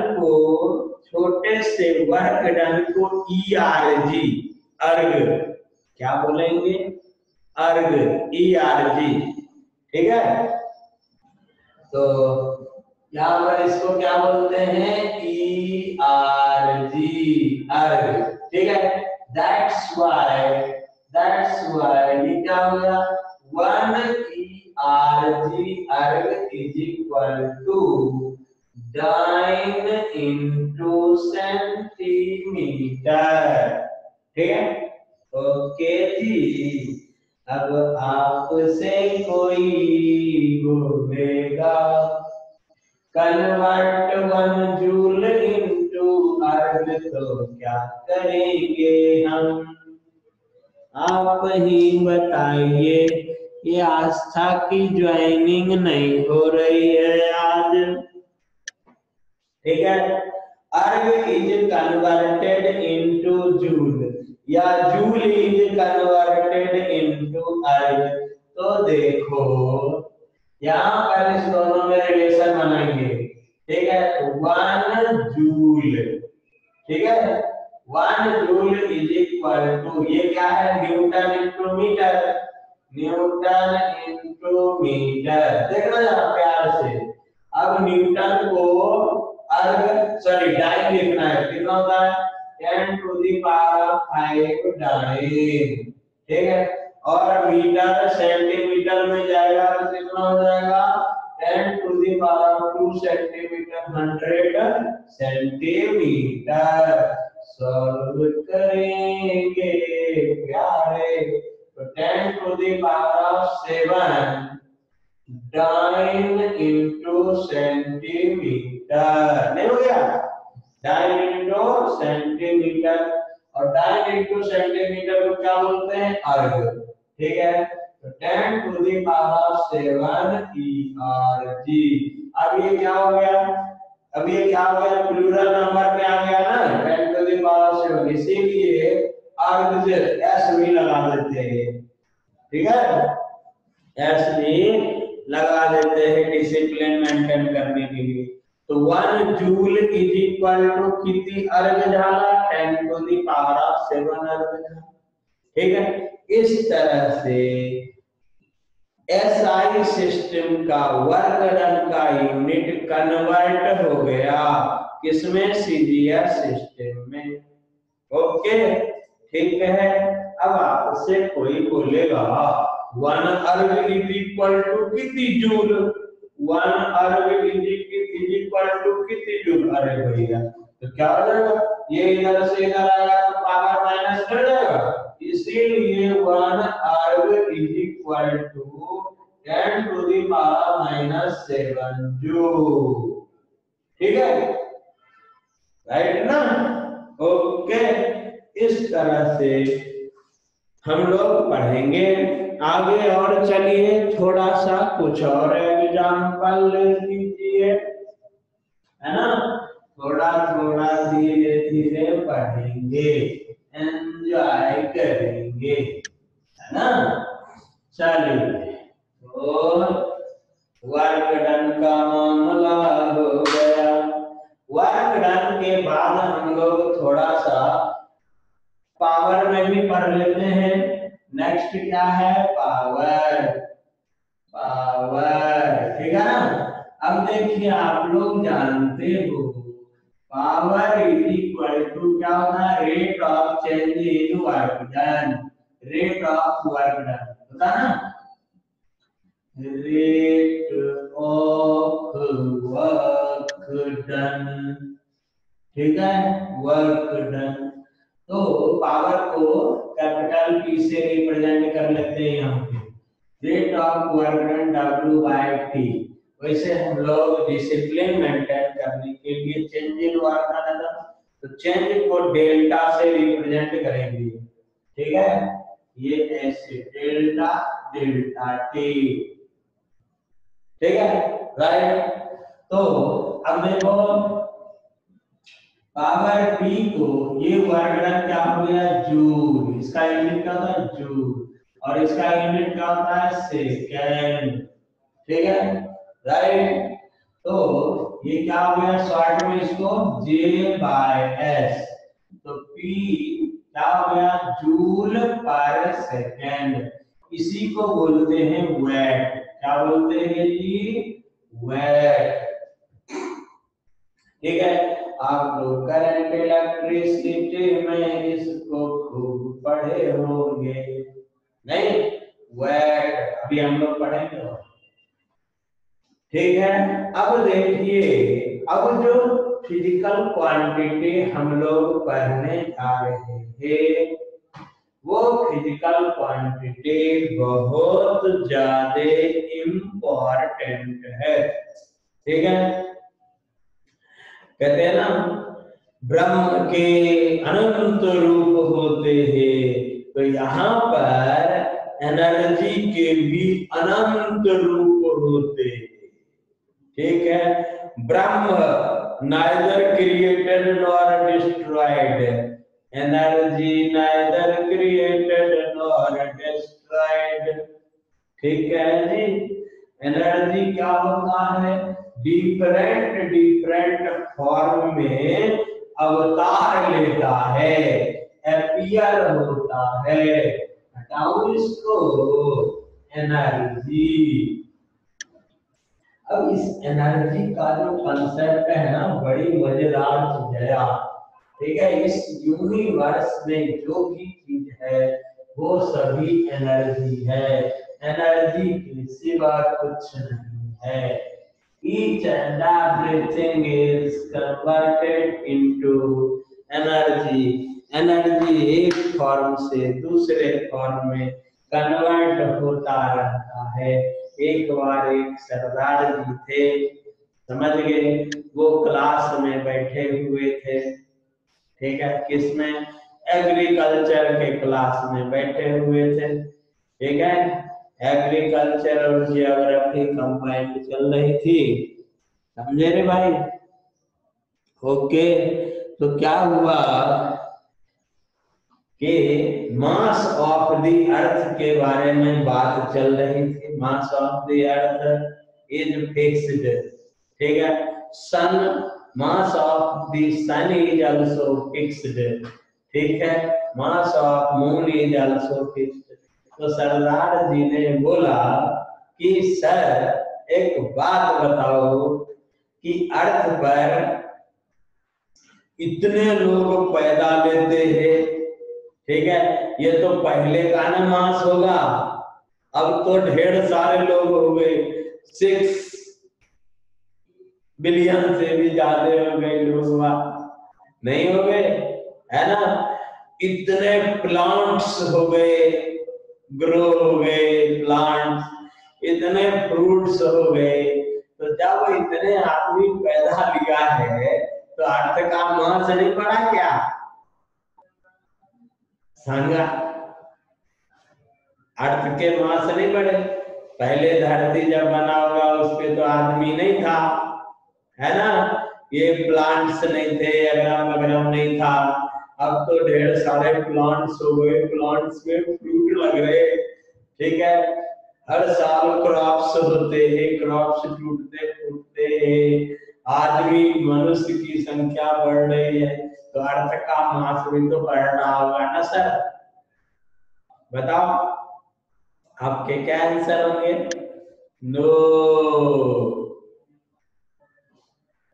को ERG, अर्ग, क्या बोलेंगे, अर्ग, ERG। ठीक है, तो यहाँ पर इसको क्या बोलते हैं, ERG, अर्ग। ठीक है, that's why ये क्या हो गया, 1 ERG erg is equal to dyne into centimetre. ठीक है, ओके जी। अब आपसे कोई बोलेगा कन्वर्ट 1 जूल इंटू अर्ग, तो क्या करेंगे हम, आप ही बताइए। ये आस्था की ज्वाइनिंग नहीं हो रही है आज। ठीक है, अर्ग इज कन्वर्टेड इनटू जूल या जूल इज कन्वर्टेड इनटू अर्ग। तो देखो यहाँ पर इस दोनों में बनाएंगे, ठीक है। तो 1 जूल, ठीक है, 1 जूल इज इक्वल टू, ये क्या है, newton into metre, newton into metre, देखना जरा प्यार से। अब न्यूटन को अर्ग सॉरी डाइन लिखना है, कितना होता है 10 टू द पावर 5 डाइन, ठीक है। और मीटर सेंटीमीटर में जाएगा तो कितना हो जाएगा 10 to the power 2 centimetre, 100 centimetre. Solve करेंगे प्यारे, तो 10 to the power 7 dyne into centimetre, नहीं हो गया, डाइन इंटू सेंटीमीटर, और डाइन इंटू सेंटीमीटर को क्या बोलते हैं, अर्ग, ठीक है। तो 10 टू द पावर 7 ERG। अब ये क्या हो गया, अब ये क्या हो गया, प्लूरल नंबर में आ गया ना 10 टू द पावर 7, इसीलिए अर्ग से एस भी लगा देते हैं, ठीक है, एस भी लगा देते हैं डिसिप्लिन मेंटेन करने के लिए। तो 1 जूल इज इक्वल टू कितनी अर्ग झाला, 10 टू द पावर 7 अर्ग झाला, ठीक है। इस तरह से एसआई सिस्टम का वर्क डन का यूनिट कन्वर्ट हो गया किसमें, सीजीएस सिस्टम में, ओके, ठीक है। अब आपसे कोई बोलेगा 1 अर्ग इज इक्वल टू कितनी joule, 1 erg is equal to कितनी जूल, अरे भैया तो क्या हो जाएगा, ये इधर से इधर आएगा तो पावर माइनस कर जाएगा, इसीलिए 1 erg is equal to 10 to the power -7 joule, ठीक है, राइट ना, ओके। इस तरह से हम लोग पढ़ेंगे आगे, और चलिए थोड़ा सा कुछ और एग्जाम्पल लीजिए, है ना, थोड़ा थोड़ा धीरे धीरे पढ़ेंगे, एंजॉय करेंगे, है ना। चलिए, तो वर्क डन का मामला हो गया। वर्क डन के बाद हम लोग थोड़ा सा पावर में भी पढ़ लेते हैं। नेक्स्ट क्या है, पावर, पावर, ठीक है ना। अब देखिए आप लोग जानते हो पावर इज इक्वल टू क्या होता है, rate of change in work done, rate of work done होता है ना, रेट ऑफ वर्क डन, ठीक है, वर्क डन। तो पावर को कैपिटल पी से रिप्रेजेंट कर लेते हैं यहाँ पे, rate of work done W by T। वैसे हम लोग डिसिप्लिन मेंटेन करने के लिए चेंज इन वर्क डन, तो चेंज को डेल्टा से रिप्रेजेंट करेंगे, ठीक है, ये ऐसे डेल्टा डेल्टा टी, ठीक है, राइट। तो अब देखो पावर P को, ये वर्क डन क्या हो गया, जूल, इसका यूनिट क्या होता है, जूल, और इसका यूनिट क्या होता है, सेकेंड, ठीक है, राइट। तो ये क्या हो गया, शॉर्ट में इसको J बाय S, तो P क्या हो गया, जूल पर सेकेंड, इसी को बोलते हैं वैट, क्या बोलते हैं जी, वैट, ठीक है। आप लोग करंट इलेक्ट्रिसिटी में इसको खूब पढ़े होंगे, नहीं, वैट अभी हम लोग पढ़ेंगे, ठीक है। अब देखिए, अब जो फिजिकल क्वांटिटी हम लोग पढ़ने जा रहे हैं वो फिजिकल क्वांटिटी बहुत ज्यादा इम्पोर्टेंट है, ठीक है। कहते हैं ना ब्रह्म के अनंत रूप होते हैं, तो यहाँ पर एनर्जी के भी अनंत रूप होते हैं, ठीक है। ब्रह्म neither created nor destroyed, energy neither created nor destroyed, ठीक है जी। एनर्जी क्या होता है, डिफरेंट डिफरेंट फॉर्म में अवतार लेता है, अपीयर होता है। हटाओ इसको, एनर्जी। अब इस एनर्जी का जो कंसेप्ट है ना, बड़ी मजेदार चीज है यार। ठीक है, इस यूनिवर्स में जो भी चीज है वो सभी एनर्जी है, एनर्जी के सिवा कुछ नहीं है। Each and everything is converted into energy. Energy एक फॉर्म से दूसरे फॉर्म में कन्वर्ट होता रहता है। एक बार एक सरदार जी थे, समझ गए, वो क्लास में बैठे हुए थे। ठीक है, किसमें? एग्रीकल्चर के क्लास में बैठे हुए थे। ठीक है, एग्रीकल्चर और जियोग्राफी कंबाइंड चल रही थी, समझे रे भाई? ओके, तो क्या हुआ कि मास ऑफ द अर्थ के बारे में बात चल रही थी। Mass of the earth is fixed. ठीक है, sun, mass of the sun is also fixed. ठीक है, mass of moon is also fixed. तो सरदार जी ने बोला कि सर एक बात बताओ कि अर्थ पर इतने लोग पैदा लेते हैं, ठीक है, ये तो पहले का ना मास होगा, अब तो ढेर सारे लोग हो गए, 6 बिलियन से भी ज्यादा हो गए लोग, नहीं हो गए, है ना? इतने प्लांट्स हो गए, ग्रो हो गए प्लांट्स, इतने फ्रूट्स हो गए। तो जब इतने आदमी पैदा लिया है तो अर्थ का मास नहीं बढ़ा क्या? संगा अर्थ के मास नहीं बढ़े। पहले धरती जब बना होगा उस पे तो आदमी नहीं था, है ना? ये प्लांट्स नहीं थे, अगरम बगरम नहीं था। अब तो ढेर सारे प्लांट्स हो गए, प्लांट्स में फ्रूट लग रहे। ठीक है, हर साल क्रॉप्स होते हैं, क्रॉप्स टूटते फूटते हैं, आदमी मनुष्य की संख्या बढ़ रही है, तो अर्थ का मास भी तो बढ़ रहा होगा ना सर? बताओ आपके क्या आंसर होंगे? नो।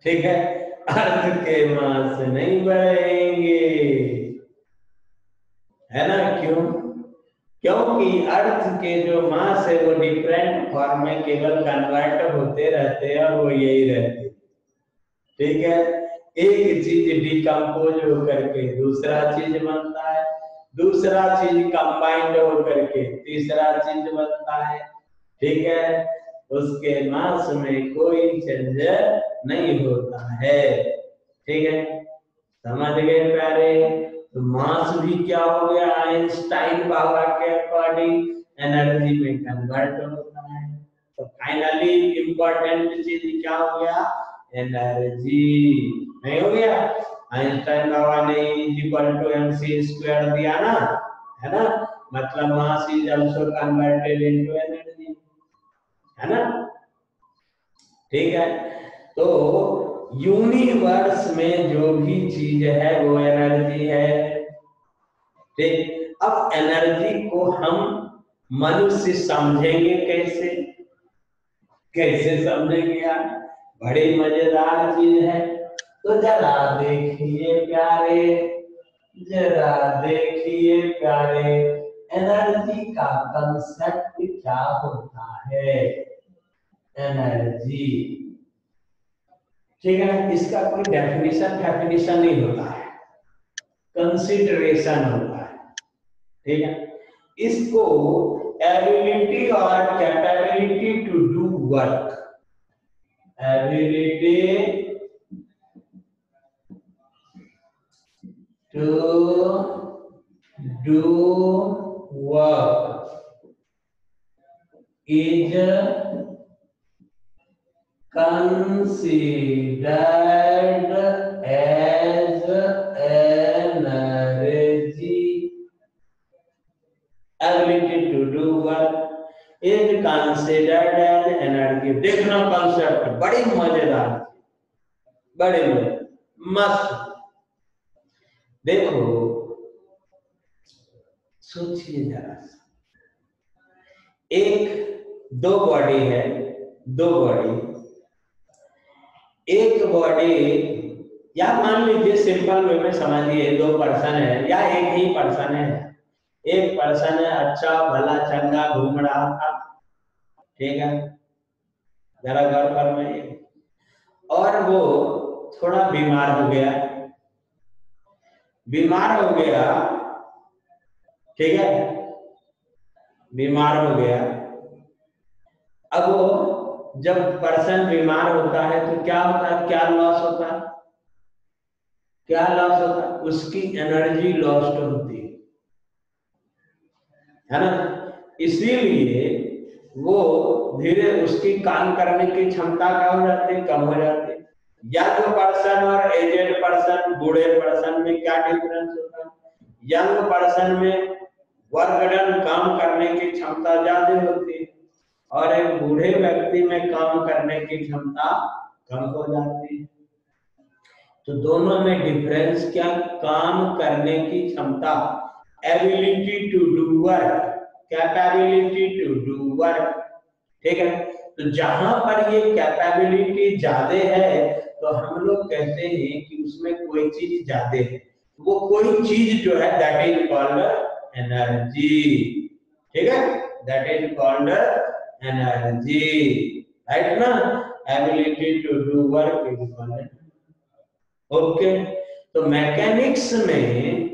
ठीक है, अर्थ के मास नहीं बढ़ेंगे, है ना? क्यों? क्योंकि अर्थ के जो मास है वो डिफरेंट फॉर्म में केवल कन्वर्ट होते रहते हैं और वो यही रहते। ठीक है, एक चीज डिकम्पोज होकर के दूसरा चीज बनता है, दूसरा चीज कंबाइंड होकर के तीसरा चीज बनता है। ठीक है, उसके मास में कोई चेंज नहीं होता है। ठीक है, समझ गए प्यारे? तो मास भी क्या हो गया? आइंस्टाइन बाबा के अकॉर्डिंग एनर्जी में कन्वर्ट होता है। तो फाइनली इंपॉर्टेंट चीज क्या हो गया? एनर्जी। नहीं हो गया? आइंस्टाइन बाबा ने इक्वल टू mc² दिया ना, है ना? मतलब mass is also converted into energy, है ना? ठीक है, तो यूनिवर्स में जो भी चीज है वो एनर्जी है। ठीक, अब एनर्जी को हम मनुष्य समझेंगे कैसे? कैसे समझेंगे यार? बड़ी मजेदार चीज है। तो जरा देखिए प्यारे, जरा देखिए प्यारे, एनर्जी का कंसेप्ट क्या होता है? एनर्जी, ठीक है, इसका कोई डेफिनेशन नहीं होता है, कंसिडरेशन होता है। ठीक है, इसको एबिलिटी और capability to do work, ability to do work is considered as energy, ability to do work, is considered as energy. देखना कंसेप्ट बड़ी मजेदार, बड़े मस्त। देखो सोचिए जरा, एक दो बॉडी है, दो बॉडी, एक बॉडी या मान लीजिए सिंपल वे में समझिए, दो पर्सन है या एक ही पर्सन है। एक पर्सन है अच्छा भला चंगा घूम रहा था, ठीक है, जरा गौर फरमाइए, और वो थोड़ा बीमार हो गया, बीमार हो गया, ठीक है, बीमार हो गया। अब वो जब पर्सन बीमार होता है तो क्या होता है, क्या लॉस होता है, क्या लॉस होता है, उसकी एनर्जी लॉस्ट होती है ना। इसीलिए वो धीरे उसकी काम करने की क्षमता क्या हो जाती है, कम हो जाती है। यंग पर्सन और एजेड पर्सन, बूढ़े पर्सन में क्या डिफरेंस होता है, यंग पर्सन में वर्क डन काम करने की क्षमता ज्यादा होती है और एक बूढ़े व्यक्ति में काम करने की क्षमता कम हो जाती है। तो दोनों में डिफरेंस क्या, काम करने की क्षमता, ability to do work, capability to do work, ठीक है। तो जहां पर ये कैपेबिलिटी ज्यादा है तो हम लोग कहते हैं कि उसमें कोई चीज ज्यादा है, वो कोई चीज जो है दैट इज कॉल्ड एनर्जी, ठीक है, that is called energy, right ना। Ability to do work is called, okay. तो मैकेनिक्स में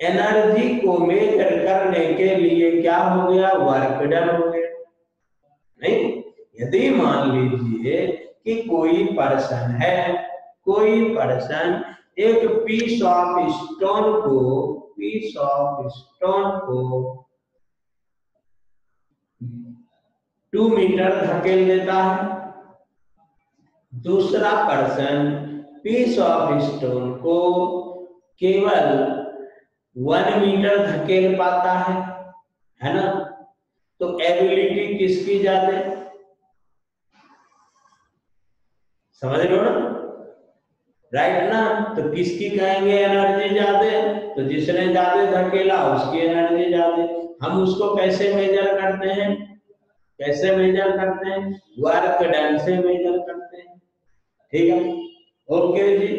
एनर्जी को मेजर करने के लिए क्या हो गया, वर्क डन हो गया। नहीं, यदि मान लीजिए कि कोई पर्सन है, कोई पर्सन एक पीस ऑफ स्टोन को, पीस ऑफ स्टोन को 2 मीटर धकेल देता है, दूसरा पर्सन पीस ऑफ स्टोन को केवल 1 मीटर धकेल पाता है ना। तो एबिलिटी किसकी ज्यादा, समझ लो ना, राइट ना। तो किसकी कहेंगे एनर्जी ज्यादा, तो जिसने ज्यादा धकेला उसकी एनर्जी ज्यादा। हम उसको कैसे मेजर करते हैं, कैसे मेजर करते हैं, वर्क डन से मेजर करते हैं, ठीक है, ओके जी,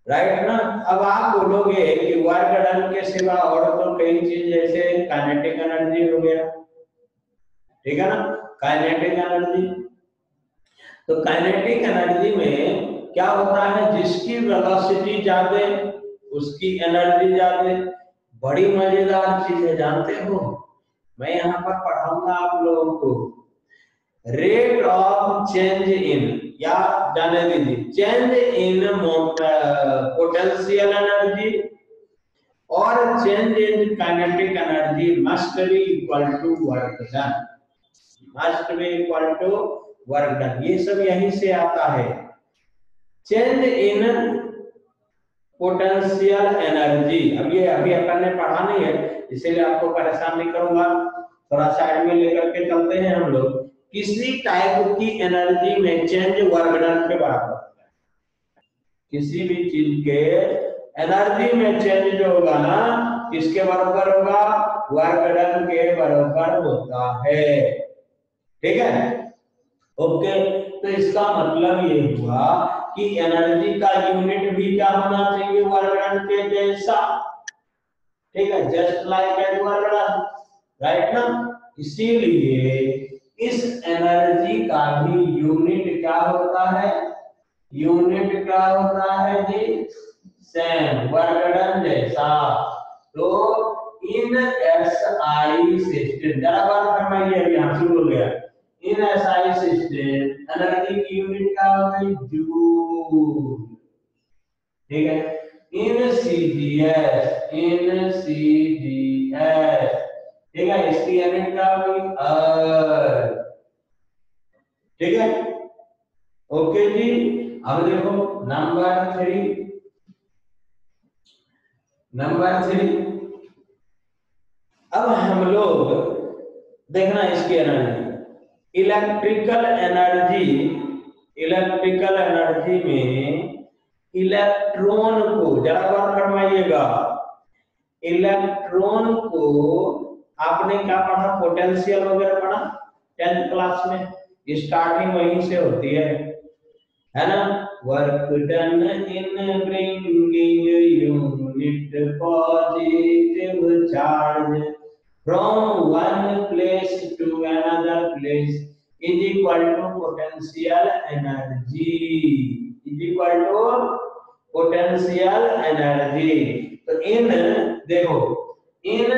राइट ना। अब आप बोलोगे कि वर्क डन के सिवा और तो कई चीज जैसे काइनेटिक एनर्जी हो गया, ठीक है ना, काइनेटिक एनर्जी। तो काइनेटिक एनर्जी में क्या होता है, जिसकी वेलोसिटी ज्यादा उसकी एनर्जी ज्यादा। बड़ी मजेदार चीज है, जानते हो, मैं यहाँ पर पढ़ाऊंगा आप लोगों को, रेट ऑफ चेंज इन, या जाने दीजिए, चेंज इन पोटेंशियल एनर्जी और change in kinetic energy must be equal to work done, must be equal to work done. ये सब यहीं से आता है। चेंज इन पोटेंशियल एनर्जी, अब ये अभी अपन ने पढ़ा नहीं है इसीलिए आपको परेशान नहीं करूंगा, थोड़ा साइड में लेकर के चलते हैं हम लोग। किसी टाइप की एनर्जी में चेंज वर्क डन के बराबर होता है, किसी भी चीज के एनर्जी में चेंज जो होगा ना, किसके बराबर होगा, वर्क डन के बराबर होता है, ठीक है, ओके। तो इसका मतलब ये हुआ कि एनर्जी का यूनिट भी क्या होना चाहिए, वर्क डन के जैसा, ठीक है, just like as work done, right ना। इसीलिए इस एनर्जी का भी यूनिट क्या होता है, यूनिट क्या होता है जी, सेम, वर्क डन जैसा। तो इन एसआई सिस्टम, जरा बात फरमाइए, अभी यहाँ शुरू हो गया, इन एसआई सिस्टम एनर्जी की यूनिट क्या हो गई, जूल, ठीक है। इन सीजीएस, इन सीजीएस, ठीक है, इसकी यूनिट क्या हो गई, अर्थ, ठीक है, ओके जी। अब देखो नंबर 3, नंबर 3, अब हम लोग देखना इसकी एनर्जी, इलेक्ट्रिकल एनर्जी में इलेक्ट्रॉन को, जरा गौर फरमाइएगा, इलेक्ट्रॉन को आपने क्या पढ़ा, पोटेंशियल वगैरह पढ़ा 10th क्लास में, स्टार्टिंग वहीं से होती है ना। Work done in bringing unit positive charge from one place to another place is equal to potential energy, is equal to potential energy। तो इन, देखो, इन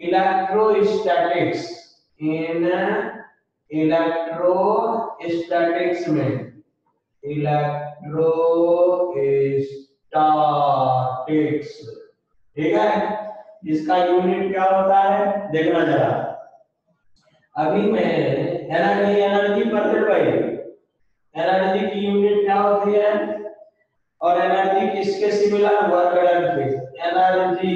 इलेक्ट्रोस्टैटिक्स, इन इलेक्ट्रोस्टैटिक्स में, इलेक्ट्रोस्टैटिक्स, ठीक है, इसका यूनिट क्या होता है देखना जरा। अभी मैं एनर्जी परसेंट भाई, एनर्जी की यूनिट क्या होती है, और एनर्जी किसके सिमिलर, वर्क डन के। एनर्जी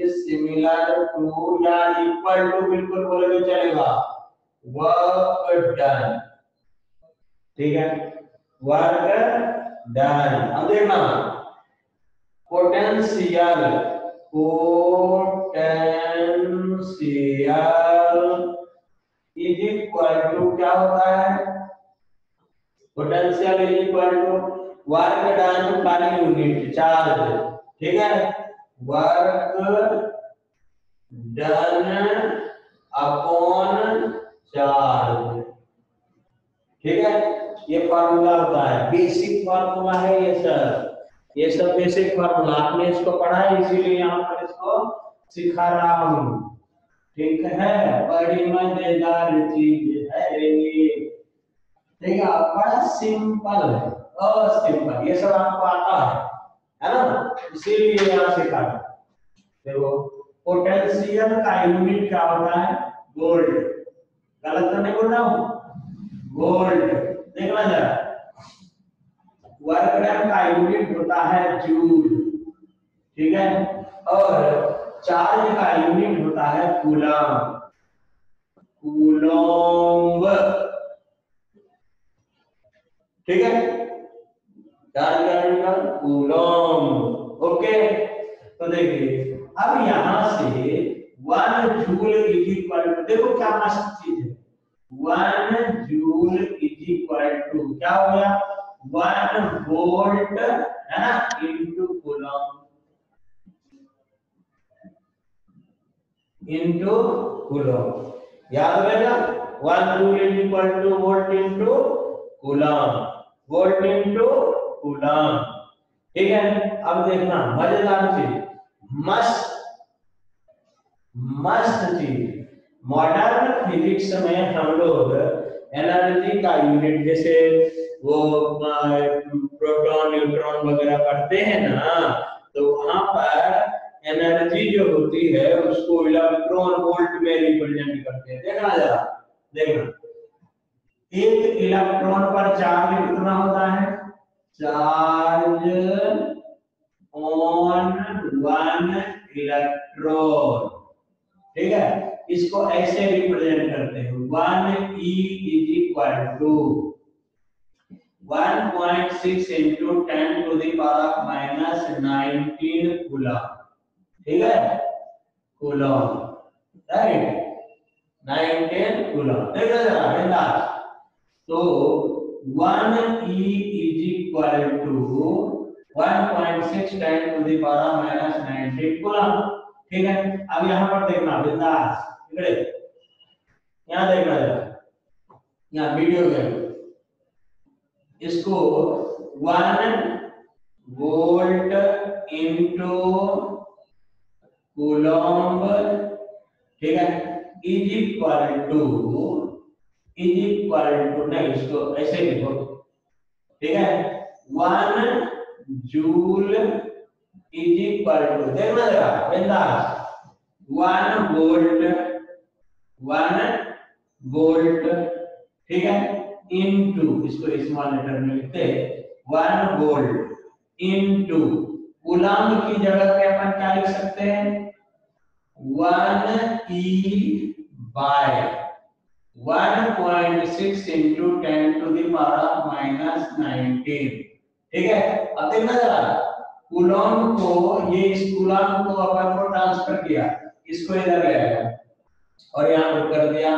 इज सिमिलर टू या इक्वल टू, बिल्कुल बोले तो चलेगा, वर्क डन, ठीक है, वर्क डन। अब देखना, पोटेंशियल इज इक्वल टू क्या होता है, potential is equal to work done पर यूनिट चार्ज, ठीक है, वर्क डन अपॉन चार्ज, ठीक है, ये फार्मूला होता है, बेसिक फार्मूला है ये सर, ये सब बेसिक फार्मूला आपने इसको पढ़ा है, इसीलिए यहाँ पर इसको सिखा रहा हूँ, ठीक है, बड़ी मजेदार चीज है ये, ठीक है, बड़ा सिंपल है, सिंपल, ये सब आपको आता है ना, इसीलिए यहाँ सिखा। देखो, पोटेंशियल का यूनिट क्या होता है, वोल्ट, गलत तो नहीं बोल रहा हूँ, वोल्ट, देखना जरा, वर्क डन का यूनिट होता है जूल, ठीक है, और चार्ज का यूनिट होता है कूलम, ठीक है, चार्ज का यूनिट कूलम, ओके। तो देखिए, अब यहां से 1 जूल इज इक्वल टू, देखो क्या मस्त चीज है, 1 जूल इज इक्वल टू क्या हो गया, 1 वोल्ट है ना, इनटू कूलम, इनटू कूलम, याद रहेगा, 1 joule is equal two volt into coulomb, volt into coulomb, ठीक है। अब देखना मजेदार चीज, मस्त चीज, मॉडर्न फिजिक्स में हम लोग एनर्जी का यूनिट, जैसे वो प्रोटॉन न्यूट्रॉन वगैरह पढ़ते हैं ना, तो वहां पर एनर्जी जो होती है उसको इलेक्ट्रॉन वोल्ट में रिप्रेजेंट करते हैं, देखना जरा, देखना, एक इलेक्ट्रॉन पर चार्ज कितना होता है, चार्ज ऑन 1 इलेक्ट्रॉन, ठीक है, इसको ऐसे रिप्रेजेंट करते हैं, 1e is equal to 1.6 into 10 to the power minus 19 coulomb, ठीक है, कूलम, राइट, 19 कूलम, देखो जरा बिंदास। तो 1e is equal to 1.6 10 to the power minus 19 coulomb, ठीक है। अब यहाँ पर देखना बिंदास, इधर यहाँ देखना जरा, यहाँ वीडियो गेम, इसको 1 वोल्ट इंटू कूलम, ठीक है, इज इक्वल टू नहीं, इसको ऐसे लिखो, ठीक है, 1 जूल इज इक्वल टू, देखना जरा बिंदास, 1 वोल्ट, ठीक है, इनटू, इसको स्मॉल लेटर में लिखते हैं, 1 वोल्ट इनटू कूलम की जगह पे अपन क्या लिख सकते हैं, 1 into 10 to the power minus 19। ठीक है, अब देखना जरा, कूलॉम को, ये इस कूलॉम को अपन को ट्रांसफर किया, इसको इधर ले आया और यहाँ पे कर दिया।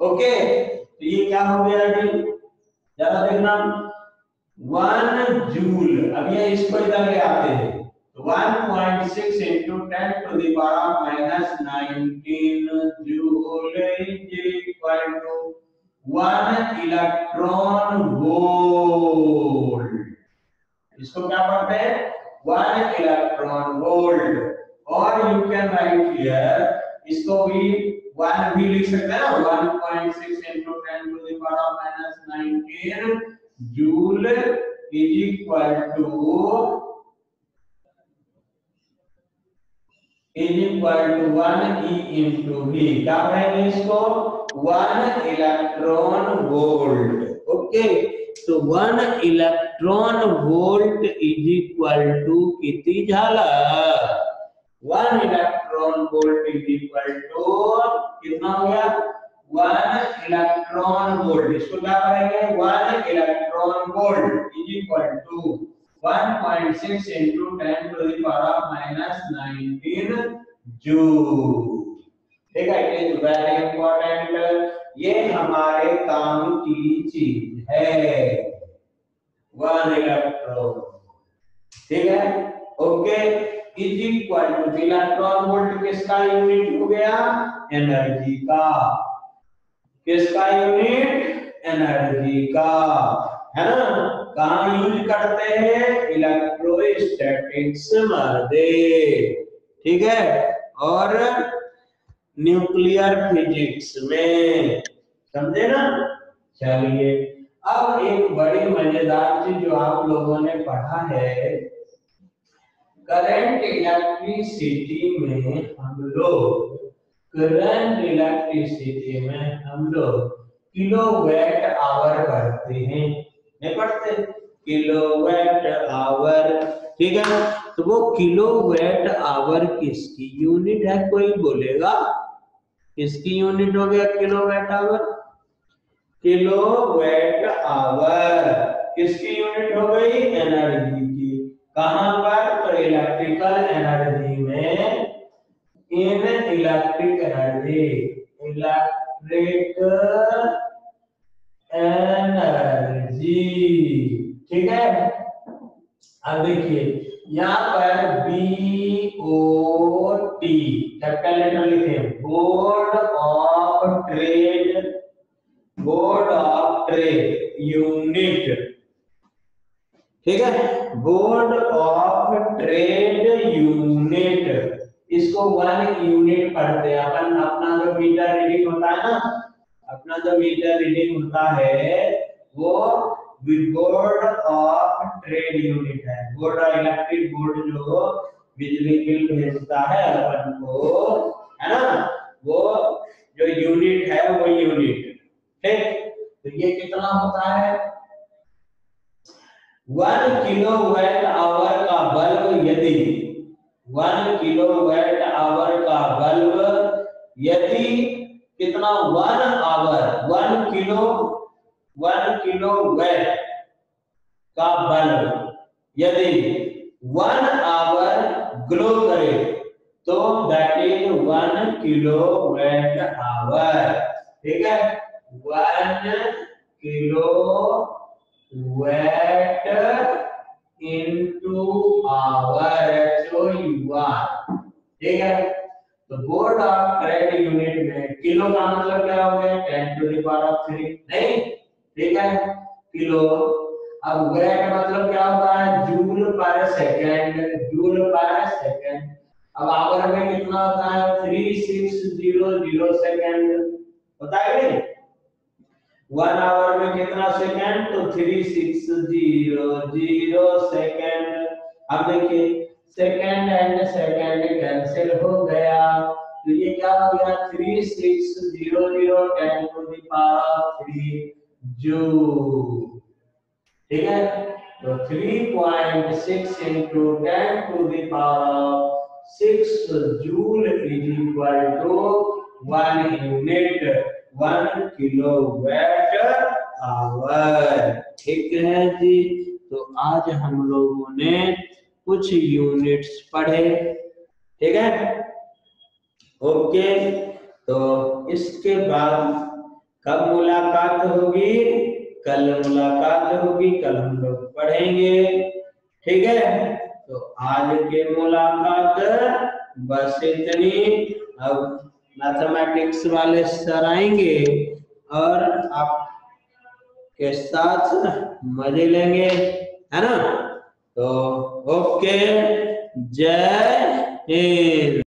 ओके, तो ये क्या हो गया जी, जरा देखना, 1 जूल। अब ये इसको इधर ले आते हैं, 1.6 into 10 to the power minus 19 joule is equal to 1 electron volt। इसको क्या पढ़ते हैं, 1 इलेक्ट्रॉन वोल्ट। और यू कैन राइट हियर, इसको भी 1 भी लिख सकते हैं ना, 1.6 into 10 to the power minus 19 joule is equal to 1 E into V। क्या पढ़ेंगे इसको, 1 इलेक्ट्रॉन वोल्ट। ओके, तो 1 electron volt is equal to कितनी झालर, 1 electron volt is equal to कितना हो गया, 1 इलेक्ट्रॉन वोल्ट। इसको क्या करेंगे, 1 electron volt is equal to 1.6 into 10 to the power minus 19 joule. ठीक है, इट इज वेरी इंपॉर्टेंट, ये हमारे काम की चीज है, 1 इलेक्ट्रॉन। ठीक है, okay, is equal to, electron volt किसका यूनिट हो गया, एनर्जी का। किसका यूनिट, एनर्जी का, है ना। कहाँ यूज करते हैं, इलेक्ट्रोस्टैटिक्स मर्दे। ठीक है, और न्यूक्लियर फिजिक्स में, समझे ना। चलिए, अब एक बड़ी मजेदार चीज जो आप लोगों ने पढ़ा है, करंट इलेक्ट्रिसिटी में हम लोग, करंट इलेक्ट्रिसिटी में हम लोग किलोवाट आवर पढ़ते हैं, नहीं पढ़ते, किलोवाट आवर। ठीक है, तो वो किलोवाट आवर किसकी यूनिट है, कोई बोलेगा, किसकी यूनिट हो गया किलोवाट आवर, किलोवाट आवर किसकी यूनिट हो गई, एनर्जी की। कहां पर, तो इलेक्ट्रिकल एनर्जी में, इन इलेक्ट्रिक एनर्जी, इलेक्ट्रिक एनर्जी। ठीक है, अब देखिए यहाँ पर BOT कैपिटल लेटर लिखे, board of trade, board of trade unit. ठीक है, बोर्ड ऑफ ट्रेड यूनिट, इसको 1 यूनिट पढ़ते हैं अपन। अपना जो मीटर रीडिंग होता है ना, अपना जो मीटर रीडिंग होता है वो बोर्ड ऑफ ट्रेड यूनिट है। बोर्ड ऑफ इलेक्ट्रिक बोर्ड जो बिजली बिल भेजता है अपन को, है ना, वो जो यूनिट है वो यूनिट। ठीक, तो ये कितना होता है, 1 किलोवाट आवर का बल्ब, यदि 1 किलोवाट आवर का बल्ब, यदि कितना, 1 आवर, 1 किलोवाट का बल्ब यदि 1 आवर ग्लो करे तो दैट इज 1 किलोवाट आवर। ठीक है, 1 किलोवाट इनटू आवर, HOUR। ठीक है, तो बोर्ड ऑफ ट्रेड यूनिट में किलो का मतलब क्या हो गया, 10 to the power of 3, नहीं। ठीक है, किलो। अब वैट मतलब क्या होता है, जूल पर सेकंड, जूल पर सेकंड। अब आवर में कितना होता है, 3600 सेकंड होता है नहीं, 1 आवर में कितना सेकंड, तो 3600 सेकंड। अब देखिए सेकंड एंड सेकंड कैंसिल हो गया, तो ये क्या हो गया, 3600 10 to the power 3 जूल। ठीक है, तो 3.6 into 10 to the power 6 joule is equal to 1 unit 1 kilowatt hour. ठीक है जी। तो आज हम लोगों ने कुछ यूनिट्स पढ़े। ठीक है, ओके। तो इसके बाद कब मुलाकात होगी? कल मुलाकात होगी, कल हम लोग पढ़ेंगे। ठीक है, तो आज के मुलाकात बस इतनी। अब मैथमेटिक्स वाले सर आएंगे और आपके साथ मजे लेंगे, है ना? तो ओके, जय हिंद।